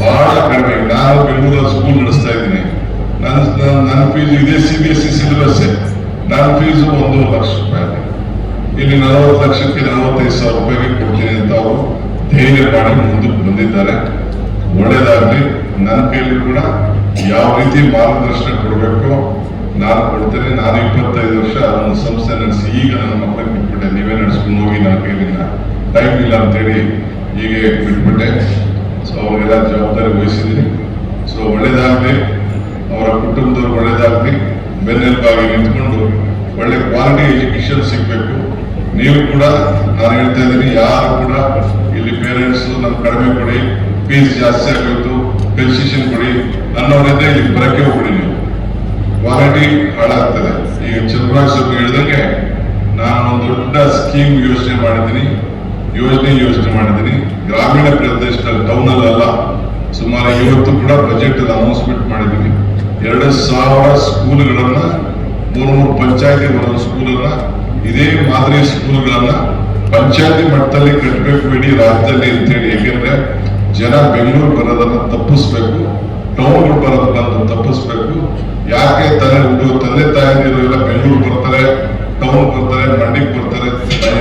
ಬಹಳ ಕಡಿಮೆ. ನಾನು ಬೆಂಗಳೂರಲ್ಲಿ ಸ್ಕೂಲ್ ನಡೆಸ್ತಾ ಇದ್ದೀನಿ. ನನ್ನ ಫೀಸು ಇದೇ CBSE ಸಿಲೆಬಸ್. ನನ್ನ ಫೀಸು 1 ಲಕ್ಷ ರೂಪಾಯಿ. ಇಲ್ಲಿ 40 ಲಕ್ಷಕ್ಕೆ 45,000 ರೂಪಾಯಿಗೆ ಕೊಡ್ತೀನಿ ಅಂತ ಅವರು ಧೈರ್ಯ ಮಾಡಿ ಮುಂದಕ್ಕೆ ಬಂದಿದ್ದಾರೆ. ಒಳ್ಳೇದಾಗ್ಲಿ. ನನ್ನ ಕೈಲಿ ಕೂಡ ಯಾವ ರೀತಿ ಮಾರ್ಗದರ್ಶನ ಕೊಡಬೇಕು ನಾನು ಕೊಡ್ತೇನೆ. ನಾನು 25 ವರ್ಷ ಒಂದು ಸಂಸ್ಥೆ ನಡೆಸಿ ಈಗ ನನ್ನ ಮಕ್ಕಳಿಗೆ ಬಿಟ್ಬಿಟ್ಟೆ. ನೀವೇ ನಡೆಸ್ಕೊಂಡು ಹೋಗಿ, ನನ್ನ ಕೈಲಿನ ಟೈಮ್ ಇಲ್ಲ ಅಂತೇಳಿ ಹೀಗೆ ಬಿಟ್ಬಿಟ್ಟೆ. ಸೊ ಅವರಿಗೆಲ್ಲ ಜವಾಬ್ದಾರಿ ವಹಿಸಿದ್ದೀನಿ. ಸೊ ಒಳ್ಳೇದಾಗ್ಲಿ, ಅವರ ಕುಟುಂಬದವ್ರು ಒಳ್ಳೇದಾಗ್ಲಿ, ಬೆನ್ನೆಲುಬಾಗಿ ನಿಂತ್ಕೊಂಡು ಒಳ್ಳೆ ಕ್ವಾಲಿಟಿ ಎಜುಕೇಶನ್ ಸಿಗ್ಬೇಕು. ನೀವು ಕೂಡ ನಾನು ಹೇಳ್ತಾ ಇದ್ದೀನಿ, ಯಾರು ಕೂಡ ಇಲ್ಲಿ ಪೇರೆಂಟ್ಸ್ ನಮ್ ಕಡಿಮೆ ಕೊಡಿ, ಫೀಸ್ ಜಾಸ್ತಿ ಆಗೋಯ್ತು, ಕನ್ಸೆಷನ್ ಕೊಡಿ ಅನ್ನೋರಿಂದ ಇಲ್ಲಿ ಬರಕ್ಕೆ ಹೋಗ್ಬಿಡಿ. ನೀವು ಕ್ವಾಲಿಟಿ ಹಾಳಾಗ್ತದೆ. ಈಗ ಚಂದ್ರರಾಜ್ ಅವರು ಹೇಳಿದಂಗೆ ನಾನು ಒಂದು ದೊಡ್ಡ ಸ್ಕೀಮ್ ಯೋಜನೆ ಮಾಡಿದ್ದೀನಿ. ಗ್ರಾಮೀಣ ಪ್ರದೇಶದಲ್ಲಿ, ಟೌನ್ ಅಲ್ಲ, ಸುಮಾರು 50 ಕೂಡ ಬಜೆಟ್ ಅನೌನ್ಸ್ಮೆಂಟ್ ಮಾಡಿದ್ದೀನಿ. 2,000 ಸ್ಕೂಲ್ಗಳನ್ನ, 3 ಪಂಚಾಯತಿ ಒಂದೊಂದು ಸ್ಕೂಲನ್ನ, ಇದೇ ಮಾದರಿ ಸ್ಕೂಲ್ಗಳನ್ನ ಪಂಚಾಯತಿ ಮಟ್ಟದಲ್ಲಿ ಕಟ್ಟಬೇಕು ಇಡೀ ರಾಜ್ಯದಲ್ಲಿ ಅಂತೇಳಿ. ಯಾಕೆಂದ್ರೆ ಜನ ಬೆಂಗಳೂರು ಬರೋದನ್ನ ತಪ್ಪಿಸ್ಬೇಕು, ಟೌನ್ಗಳು ಬರೋದನ್ನ ತಪ್ಪಿಸ್ಬೇಕು. ಯಾಕೆ ತಂದೆ ತಾಯಿಯರು ಎಲ್ಲ ಬೆಂಗಳೂರು ಬರ್ತಾರೆ, ಟೌನ್ ಬರ್ತಾರೆ, ಮಂಡಿಗೆ ಬರ್ತಾರೆ,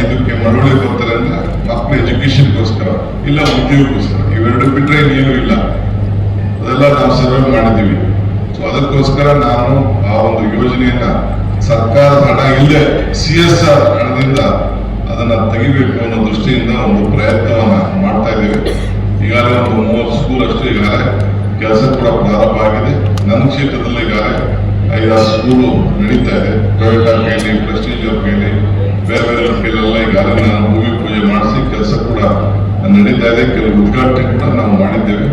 ಇದಕ್ಕೆ ಮಳವಳ್ಳಿ ಬರ್ತಾರೆ ಅಂದ್ರೆ ಮಕ್ಕಳ ಎಜುಕೇಶನ್ಗೋಸ್ಕರ, ಇಲ್ಲ ಉದ್ಯೋಗಕ್ಕೋಸ್ಕರ. ಇವೆರಡು ಬಿಟ್ರೆ ನೀನು ಇಲ್ಲ. ಅದೆಲ್ಲ ನಾವು ಸರ್ವೆ ಮಾಡಿದ್ದೀವಿ. ಸೊ ಅದಕ್ಕೋಸ್ಕರ ನಾನು ಆ ಒಂದು ಯೋಜನೆಯನ್ನ ಸರ್ಕಾರದ ಹಣ ಇಲ್ಲದೆ CSR ಹಣದಿಂದ ಅದನ್ನ ತೆಗಿಬೇಕು ಅನ್ನೋ ದೃಷ್ಟಿಯಿಂದ ಒಂದು ಪ್ರಯತ್ನವನ್ನ ಮಾಡ್ತಾ ಇದ್ದೇವೆ. ಈಗಾಗಲೇ ಒಂದು 30 ಸ್ಕೂಲ್ ಅಷ್ಟು ಈಗಾಗಲೇ ಕೆಲಸ ಕೂಡ ಪ್ರಾರಂಭ ಆಗಿದೆ. ನನ್ನ ಕ್ಷೇತ್ರದಲ್ಲಿ ಈಗಾಗಲೇ 5-6 ಸ್ಕೂಲು ನಡೀತಾ ಇದೆ. ಟೊಯೋಟಾ ಕೈಲಿ, ಪ್ರೆಸ್ಟೀಜ್ ಅವ್ರ ಕೈಲಿ, ಬೇರೆ ಬೇರೆ ಕೈಲೆಲ್ಲ ಈಗಾಗಲೇ ನಾನು ಭೂಮಿ ಪೂಜೆ ಮಾಡಿಸಿ ಕೆಲಸ ಕೂಡ ನಡೀತಾ ಇದೆ. ಕೆಲವು ಉದ್ಘಾಟನೆ ಕೂಡ ನಾವು ಮಾಡಿದ್ದೇವೆ.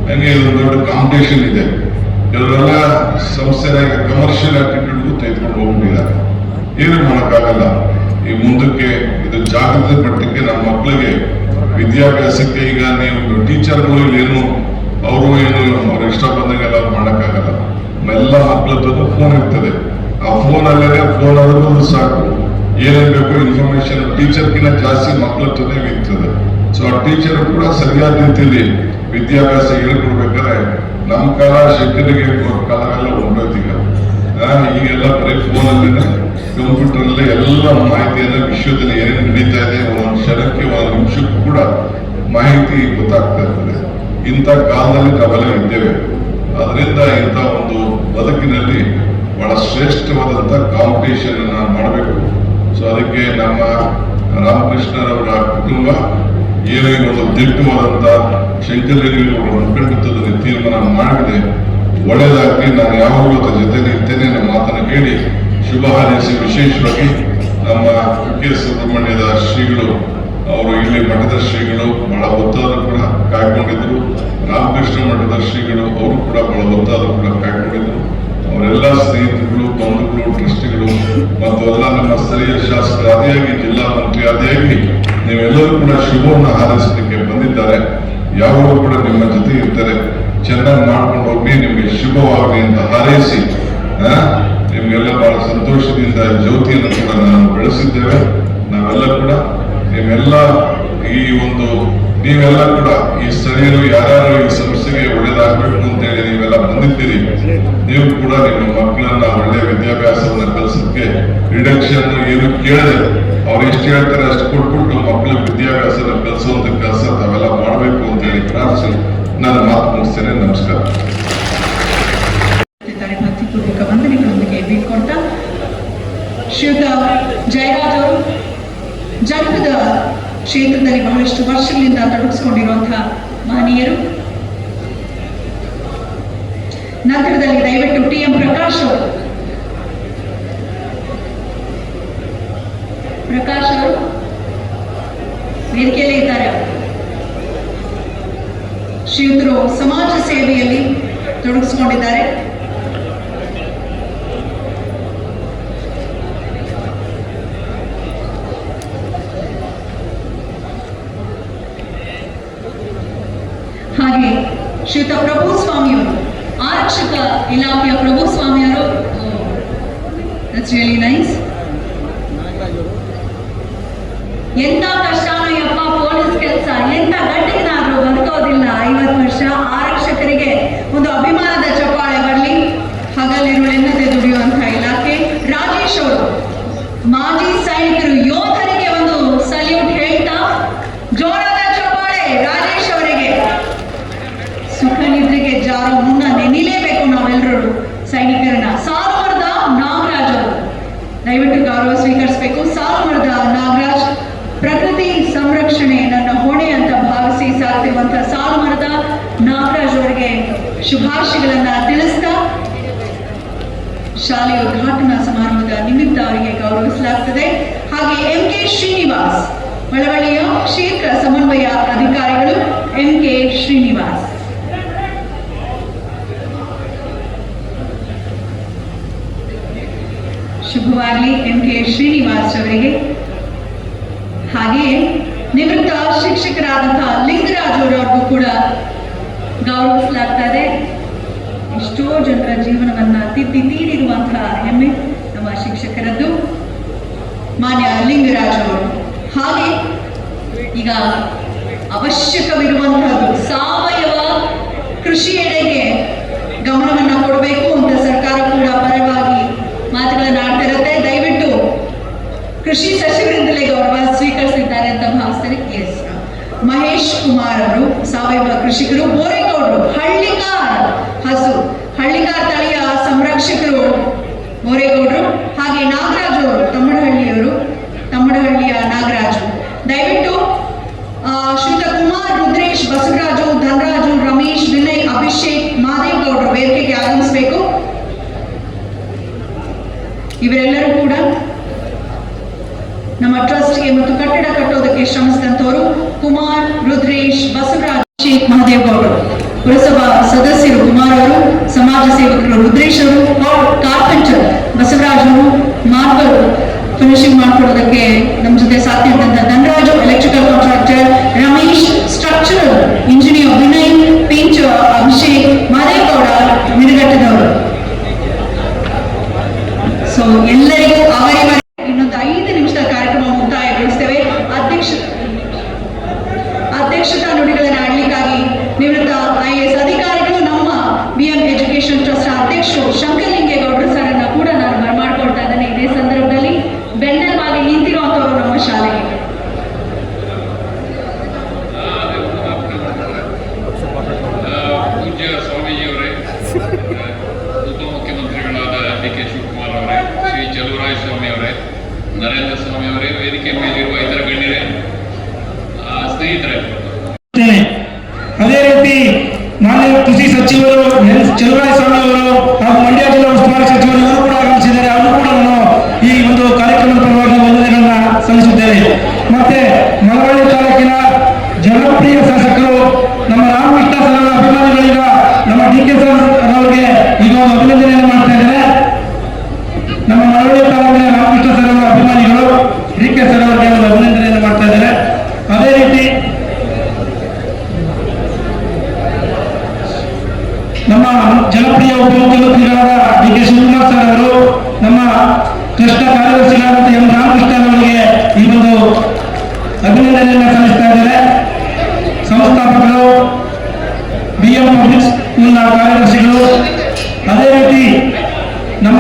ಹಂಗೆ ಇದೊಂದು ದೊಡ್ಡ ಕಾಂಪಿಟೇಷನ್ ಇದೆ. ಕೆಲವರೆಲ್ಲ ಸಂಸ್ಥೆನ ಕಮರ್ಷಿಯಲ್ ಆಟಿಟ್ಯೂಡ್ಗೂ ತೆಗೆದುಕೊಂಡು ಹೋಗ್ಬಿಟ್ಟಿದ್ದಾರೆ. ಏನು ಮಾಡೋಕ್ಕಾಗಲ್ಲ. ಈ ಮುಂದಕ್ಕೆ ಇದು ಜಾಗೃತಿ ಮಟ್ಟಕ್ಕೆ ನಮ್ಮ ಮಕ್ಕಳಿಗೆ ವಿದ್ಯಾಭ್ಯಾಸಕ್ಕೆ ಈಗ ನೀವು ಟೀಚರ್ಗಳು ಏನು ಅವರು ಅವ್ರ ಇಷ್ಟ ಬಂದಂಗೆಲ್ಲ ಮಾಡೋಕ್ಕಾಗಲ್ಲ. ಎಲ್ಲ ಮಕ್ಕಳ ಜೊತೆ ಫೋನ್ ಇರ್ತದೆ. ಆ ಫೋನಲ್ಲೇ ಫೋನ್ ಆದ್ರೂ ಸಾಕು, ಏನೇನ್ ಬೇಕು ಇನ್ಫಾರ್ಮೇಶನ್ ಟೀಚರ್ಗಿಂತ ಜಾಸ್ತಿ ಮಕ್ಕಳ ಜೊತೆ ಇರ್ತದೆ. ಸೊ ಆ ಟೀಚರ್ ಕೂಡ ಸರಿಯಾದ ರೀತಿಯಲ್ಲಿ ವಿದ್ಯಾಭ್ಯಾಸ ಹೇಳ್ಕೊಡ್ಬೇಕಾದ್ರೆ ನಮ್ಮ ಕಾಲ ಶಂಕರಿಗೆ ಕಾಲ ಎಲ್ಲ ಹೊಂಟೋಯ್ತೀಗ. ಈಗೆಲ್ಲ ಬರೀ ಫೋನಲ್ಲೇ, ಕಂಪ್ಯೂಟರ್ ಅಲ್ಲೇ ಎಲ್ಲ ಮಾಹಿತಿಯನ್ನ ವಿಶ್ವದಲ್ಲಿ ಏನೇನು ನಡೀತಾ ಇದೆ ಒಂದೊಂದು ಕ್ಷಣಕ್ಕೆ, ಒಂದೊಂದು ನಿಮಿಷಕ್ಕೂ ಕೂಡ ಮಾಹಿತಿ ಗೊತ್ತಾಗ್ತಾ ಇರ್ತದೆ. ಇಂಥ ಕಾಲದಲ್ಲಿ ನಾವೆಲ್ಲ ಇದ್ದೇವೆ. ಅದರಿಂದ ಇಂಥ ಒಂದು ಬದುಕಿನಲ್ಲಿ ಬಹಳ ಶ್ರೇಷ್ಠವಾದಂಥ ಕಾಂಪಿಟೇಷನ್ ಅನ್ನ ಮಾಡಬೇಕು. ಸೊ ಅದಕ್ಕೆ ನಮ್ಮ ರಾಮಕೃಷ್ಣರವರ ಕುಟುಂಬ ಏನೋ ಒಂದು ದಿಟ್ಟವಾದಂಥ ಶಂಕರಲಿಂಗೇಗೌಡರ ಮುಖಂಡತ್ವದಲ್ಲಿ ತೀರ್ಮಾನ ಮಾಡಿದೆ. ಒಳ್ಳೆಯದಾಗಿ ನಾನು ಯಾವಾಗಲೂ ಅದರ ಜೊತೆಗೆ ಇರ್ತೇನೆ. ನಮ್ಮ ಮಾತನ್ನು ಕೇಳಿ ಶುಭ ಹಾರೈಸಿ, ವಿಶೇಷವಾಗಿ ನಮ್ಮ ಕುಕ್ಕೆ ಸುಬ್ರಹ್ಮಣ್ಯದ ಶ್ರೀಗಳು ಅವರು ಇಲ್ಲಿ ಮಠದ ಶ್ರೀಗಳು ಬಹಳ ಹೊತ್ತಾದ್ರು ಕೂಡ ಕಾಯ್ಕೊಂಡಿದ್ರು. ರಾಮಕೃಷ್ಣ ಮಠದ ಶ್ರೀಗಳು ಅವರು ಕೂಡ ಬಹಳ ಹೊತ್ತಾದ್ರು ಕೂಡ ಕಾಯ್ಕೊಂಡಿದ್ರು. ಅವರೆಲ್ಲ ಸ್ನೇಹಿತರುಗಳು, ಬಂಧುಗಳು, ಟ್ರಸ್ಟಿಗಳು ಮತ್ತು ಎಲ್ಲ ನಮ್ಮ ಸ್ಥಳೀಯ ಶಾಸಕರು ಆದಿಯಾಗಿ, ಜಿಲ್ಲಾ ಮಂತ್ರಿ ಆದಿಯಾಗಿ ನೀವೆಲ್ಲರೂ ಕೂಡ ಶುಭವನ್ನು ಹಾರೈಸಲಿಕ್ಕೆ ಬಂದಿದ್ದಾರೆ. ಯಾವಾಗಲೂ ಕೂಡ ನಿಮ್ಮ ಜೊತೆ ಇರ್ತಾರೆ. ಚೆನ್ನಾಗಿ ಮಾಡ್ಕೊಂಡು ಹೋಗಿ ನಿಮಗೆ ಶುಭವಾಗಲಿ ಅಂತ ಹಾರೈಸಿ ನಿಮ್ಗೆಲ್ಲ ಬಹಳ ಸಂತೋಷದಿಂದ ಜ್ಯೋತಿಯನ್ನು ಕೂಡ ನಾವು ಬೆಳೆಸಿದ್ದೇವೆ. ನಾವೆಲ್ಲ ಕೂಡ ನೀವೆಲ್ಲ ನೀವೆಲ್ಲ ಕೂಡ ಈ ಸ್ಥಳೀಯರು ಯಾರ್ಯಾರು ಈ ಸಮಸ್ಯೆಗೆ ಒಳ್ಳೇದಾಗಬೇಕು ಅಂತ ಹೇಳಿ ನೀವೆಲ್ಲ ಬಂದಿದ್ದೀರಿ. ನೀವು ಕೂಡ ನಿಮ್ಮ ಮಕ್ಕಳನ್ನ ಒಳ್ಳೆಯ ವಿದ್ಯಾಭ್ಯಾಸವನ್ನ ಕಲಿಸೋಕೆ ರಿಡಕ್ಷನ್ ಏನು ಕೇಳಿದೆ ಅವ್ರು ಎಷ್ಟು ಹೇಳ್ತಾರೆ ಅಷ್ಟು ಕೊಟ್ಬಿಟ್ಟು ಮಕ್ಕಳ ವಿದ್ಯಾಭ್ಯಾಸನ ಕಲಿಸುವಂತ ಕೆಲಸ ತಾವೆಲ್ಲ ಮಾಡಬೇಕು ಅಂತ ಹೇಳಿ ಪ್ರಾರ್ಥಿಸಿ ನಾನು ಮಾತು ಮುಗಿಸ್ತೇನೆ. ನಮಸ್ಕಾರ. ಭಕ್ತಿಪೂರ್ವಕ ವಂದನೆಗಳೊಂದಿಗೆ ಬೀಳ್ಕೊಡ್ತಾ ಶ್ರೀಯುತ ಜಯರಾಜ್ ಅವರು ಜನಪದ ಕ್ಷೇತ್ರದಲ್ಲಿ ಬಹಳಷ್ಟು ವರ್ಷಗಳಿಂದ ತೊಡಗಿಸಿಕೊಂಡಿರುವಂತಹ ಮಹನೀಯರು. ನಂತರದಲ್ಲಿ ದಯವಿಟ್ಟು ಟಿ.ಎಂ. ಪ್ರಕಾಶ್ ಅವರು ವೇದಿಕೆಯಲ್ಲಿ ಇದ್ದಾರೆ. ಶ್ರೀಯುತರು ಸಮಾಜ ಸೇವೆಯಲ್ಲಿ ತೊಡಗಿಸಿಕೊಂಡಿದ್ದಾರೆ. ಹಾಗೆ ಶ್ರೀಯುತ ಪ್ರಭು ಸ್ವಾಮಿಯವರು, ಆರಕ್ಷಕ ಇಲಾಖೆಯ ಪ್ರಭು ಸ್ವಾಮಿಯವರು. That's really nice. ಎಂತ ಕಷ್ಟನೋ ಯಪ್ಪ ಪೊಲೀಸ್ ಕೆಲಸ, ಎಂತ ಗಂಟೆನಾದ್ರೂ ಬದುಕೋದಿಲ್ಲ. 50 ವರ್ಷ ಆರಕ್ಷಕರಿಗೆ ಒಂದು ಅಭಿಮಾನದ ಚಪ್ಪಾಳೆ ಬರಲಿ. ಹಗಲಿರುಳೆನ್ನದೆ ದುಡಿಯುವಂತಹ ಇಲಾಖೆ. ರಾಜೇಶ್ ಅವರು ಮಾಜಿ ಸೈನಿಕರು, ಯೋಧರಿಗೆ ಒಂದು ಸಲ್ಯೂಟ್ ಹೇಳ್ತಾ ಜೋರಾದ ಚಪ್ಪಾಳೆ ರಾಜೇಶ್ ಅವರಿಗೆ. ಸುಖ ನಿದ್ರೆಗೆ ಜಾರೋ ಮುನ್ನ ನೆನಿಲೇಬೇಕು ನಾವೆಲ್ಲರೂ ಸೈನಿಕರನ್ನ. ಸಾಲುಮರದ ನಾಗರಾಜ್ ಅವರು ದಯವಿಟ್ಟು ಗೌರವ ಸ್ವೀಕರಿಸಬೇಕು. ಸಾಲುಮರದ ನಾಗರಾಜ್, ಪ್ರಕೃತಿ ಸಂರಕ್ಷಣೆ ನನ್ನ ಹೊಣೆ ಅಂತ ಭಾವಿಸಿ ಸಾಕ್ತಿರುವಂತಹ ಸಾಲುಮರದ ನಾಗರಾಜ್ ಅವರಿಗೆ ಶುಭಾಶಯಗಳನ್ನ ತಿಳಿಸ್ತಾ ಶಾಲೆಯ ಉದ್ಘಾಟನಾ ಸಮಾರಂಭದ ನಿಮಿತ್ತ ಅವರಿಗೆ ಗೌರವಿಸಲಾಗುತ್ತದೆ. ಹಾಗೆ ಎಂ.ಕೆ. ಶ್ರೀನಿವಾಸ್, ಮಳವಳ್ಳಿಯ ಕ್ಷೇತ್ರ ಸಮನ್ವಯ ಅಧಿಕಾರಿಗಳು ಎಂ.ಕೆ. ಶ್ರೀನಿವಾಸ್. ಶುಭವಾಗಲಿ ಎಂ.ಕೆ. ಶ್ರೀನಿವಾಸ್ ಅವರಿಗೆ. ಹಾಗೆಯೇ ನಿವೃತ್ತ ಶಿಕ್ಷಕರಾದಂತಹ ಲಿಂಗರಾಜ್ ಅವರವ್ರಿಗೂ ಕೂಡ ಗೌರವಿಸಲಾಗ್ತದೆ. ಎಷ್ಟೋ ಜನರ ಜೀವನವನ್ನ ತೀರಿರುವಂತಹ ಹೆಮ್ಮೆ ನಮ್ಮ ಶಿಕ್ಷಕರದ್ದು, ಮಾನ್ಯ ಲಿಂಗರಾಜ್ ಅವರು. ಹಾಗೆ ಈಗ ಅವಶ್ಯಕವಿರುವಂತಹದ್ದು ಸಾವಯವ ಕೃಷಿಯೆಡೆಗೆ ಗಮನವನ್ನ ಕೊಡಬೇಕು ಅಂತ ಸರ್ಕಾರ ಕೂಡ ಪರವಾಗಿ ಮಾತುಗಳನ್ನ ಆಡ್ತಿರುತ್ತೆ. ದಯವಿಟ್ಟು ಕೃಷಿ ಸಚಿವರಿಂದಲೇ ಗೌರವ ಸ್ವೀಕರಿಸಿದ್ದಾರೆ ಅಂತ ಭಾವಿಸ್ತಾರೆ. ಎಸ್, ಮಹೇಶ್ ಕುಮಾರ್ ಅವರು ಸಾವಯವ ಕೃಷಿಕರು. ಬೋರೇಗೌಡರು ಹಳ್ಳಿಕಾರ್ ತಳಿಯ ಸಂರಕ್ಷಕರು ಬೋರೇಗೌಡರು. ಹಾಗೆ ನಾಗರಾಜ್ ಅವರು ತಮ್ಮಡಹಳ್ಳಿಯ ನಾಗರಾಜು. ದಯವಿಟ್ಟು ಶ್ರೀಯುತ ಕುಮಾರ್, ರುದ್ರೇಶ್, ಬಸವರಾಜು, ಧನರಾಜು, ರಮೇಶ್, ವಿನಯ್, ಅಭಿಷೇಕ್, ಮಾದೇವಗೌಡರು ವೇದಿಕೆಗೆ ಆಗಮಿಸಬೇಕು. ಇವರೆಲ್ಲರೂ ಕೂಡ ನಮ್ಮ ಟ್ರಸ್ಟ್ಗೆ ಮತ್ತು ಕಟ್ಟಡ ಕಟ್ಟೋದಕ್ಕೆ ಶ್ರಮಿಸಿದಂತವರು. ಕುಮಾರ್, ರುದ್ರೇಶ್, ಬಸವರಾಜ್, ಅಭಿಷೇಕ್, ಮಹದೇವಗೌಡರು. ಪುರಸಭಾ ಸದಸ್ಯರು ಕುಮಾರ್ ಅವರು, ಸಮಾಜ ಸೇವಕರು ರುದ್ರೇಶ್ ಅವರು, ಕಾರ್ಪೆಂಟರ್ ಬಸವರಾಜ್ ಅವರು, ಮಾರ್ಬಲ್ ಫಿನಿಶಿಂಗ್ ಮಾಡ್ಕೊಡೋದಕ್ಕೆ ನಮ್ಮ ಜೊತೆ ಸಾಧ್ಯ Dhanraju, electrical contractor Ramesh, structural engineer Vinay, painter Abhishek, Mahadevagowda ನಿರಘಟ್ಟದವರು. ಸೊ ಎಲ್ಲರಿಗೂ ಅವರಿವರ ಇನ್ನೊಂದು 5 ನಿಮಿಷದ ಕಾರ್ಯಕ್ರಮ ಮುಕ್ತಾಯಗೊಳಿಸ್ತೇವೆ. ಅಧ್ಯಕ್ಷತಾ ನುಡಿಗಳನ್ನು ಆಡಲಿಕ್ಕಾಗಿ ನಿವೃತ್ತ IAS ಅಧಿಕಾರಿಗಳು, ನಮ್ಮ BM ಎಜುಕೇಶನ್ ಟ್ರಸ್ಟ್ ಅಧ್ಯಕ್ಷರು ಶಂಕರಲಿಂಗೇಗೌಡರು ಸರನ್ನ ಕೂಡ ನಾನು ಬರಮಾಡ್ಕೊಳ್ತಾ ಇದ್ದೇನೆ. ಇದೇ ಸಂದರ್ಭದಲ್ಲಿ ಬೆನ್ನೆಲುಬಾಗಿ ನಿಂತಿರುವಂತವರು ನಮ್ಮ ಶಾಲೆಗೆ. ಪೂಜ್ಯ ಸ್ವಾಮೀಜಿಯವರೇ, ಉಪಮುಖ್ಯಮಂತ್ರಿಗಳಾದ DK ಶಿವಕುಮಾರ್ ಅವರೇ, ಶ್ರೀ ಚಲುವರಾಯ ಸ್ವಾಮಿ ಅವರೇ, ನರೇಂದ್ರ ಸ್ವಾಮಿ ಅವರೇ, ವೇದಿಕೆ ಮೇಲಿರುವ ಇತರ ಗಣ್ಯರೇ, ಸ್ನೇಹಿತರೆ, ಅದೇ ರೀತಿ ಮಾನ್ಯ ಕೃಷಿ ಸಚಿವರು ಚಲುವರಾಯ ಸ್ವಾಮಿ ಅವರು ಹಾಗೂ ಮಂಡ್ಯ ಜಿಲ್ಲಾ ಉಸ್ತುವಾರಿ ಸಚಿವರು ಇವರು ಕೂಡ ಆಗಮಿಸಿದ್ದಾರೆ. ಅವರು ಕೂಡ ನಾನು ಈ ಒಂದು ಕಾರ್ಯಕ್ರಮದ ಪರವಾಗಿ ವಂದನೆಗಳನ್ನ ಸಲ್ಲಿಸುತ್ತೇನೆ. ಮತ್ತೆ ಮಳವಳ್ಳಿ ತಾಲೂಕಿನ ಜನಪ್ರಿಯ ಉಪಮುಖ್ಯಮಂತ್ರಿಗಳಾದ ಡಿ.ಕೆ. ಶಿವಕುಮಾರ್ ಸರ್ ಅವರು, ನಮ್ಮ ಟ್ರಸ್ಟ್ ಕಾರ್ಯದರ್ಶಿಗಳಾದ ಎಂ. ರಾಮಕೃಷ್ಣ ಅವರಿಗೆ ಈ ಒಂದು ಅಭಿನಂದನೆಯನ್ನು ಸಲ್ಲಿಸ್ತಾ ಇದ್ದಾರೆ. ಸಂಸ್ಥಾಪಕರು, BM ಪಬ್ಲಿಕ್ ಸ್ಕೂಲ್ನ ಕಾರ್ಯದರ್ಶಿಗಳು, ಅದೇ ರೀತಿ ನಮ್ಮ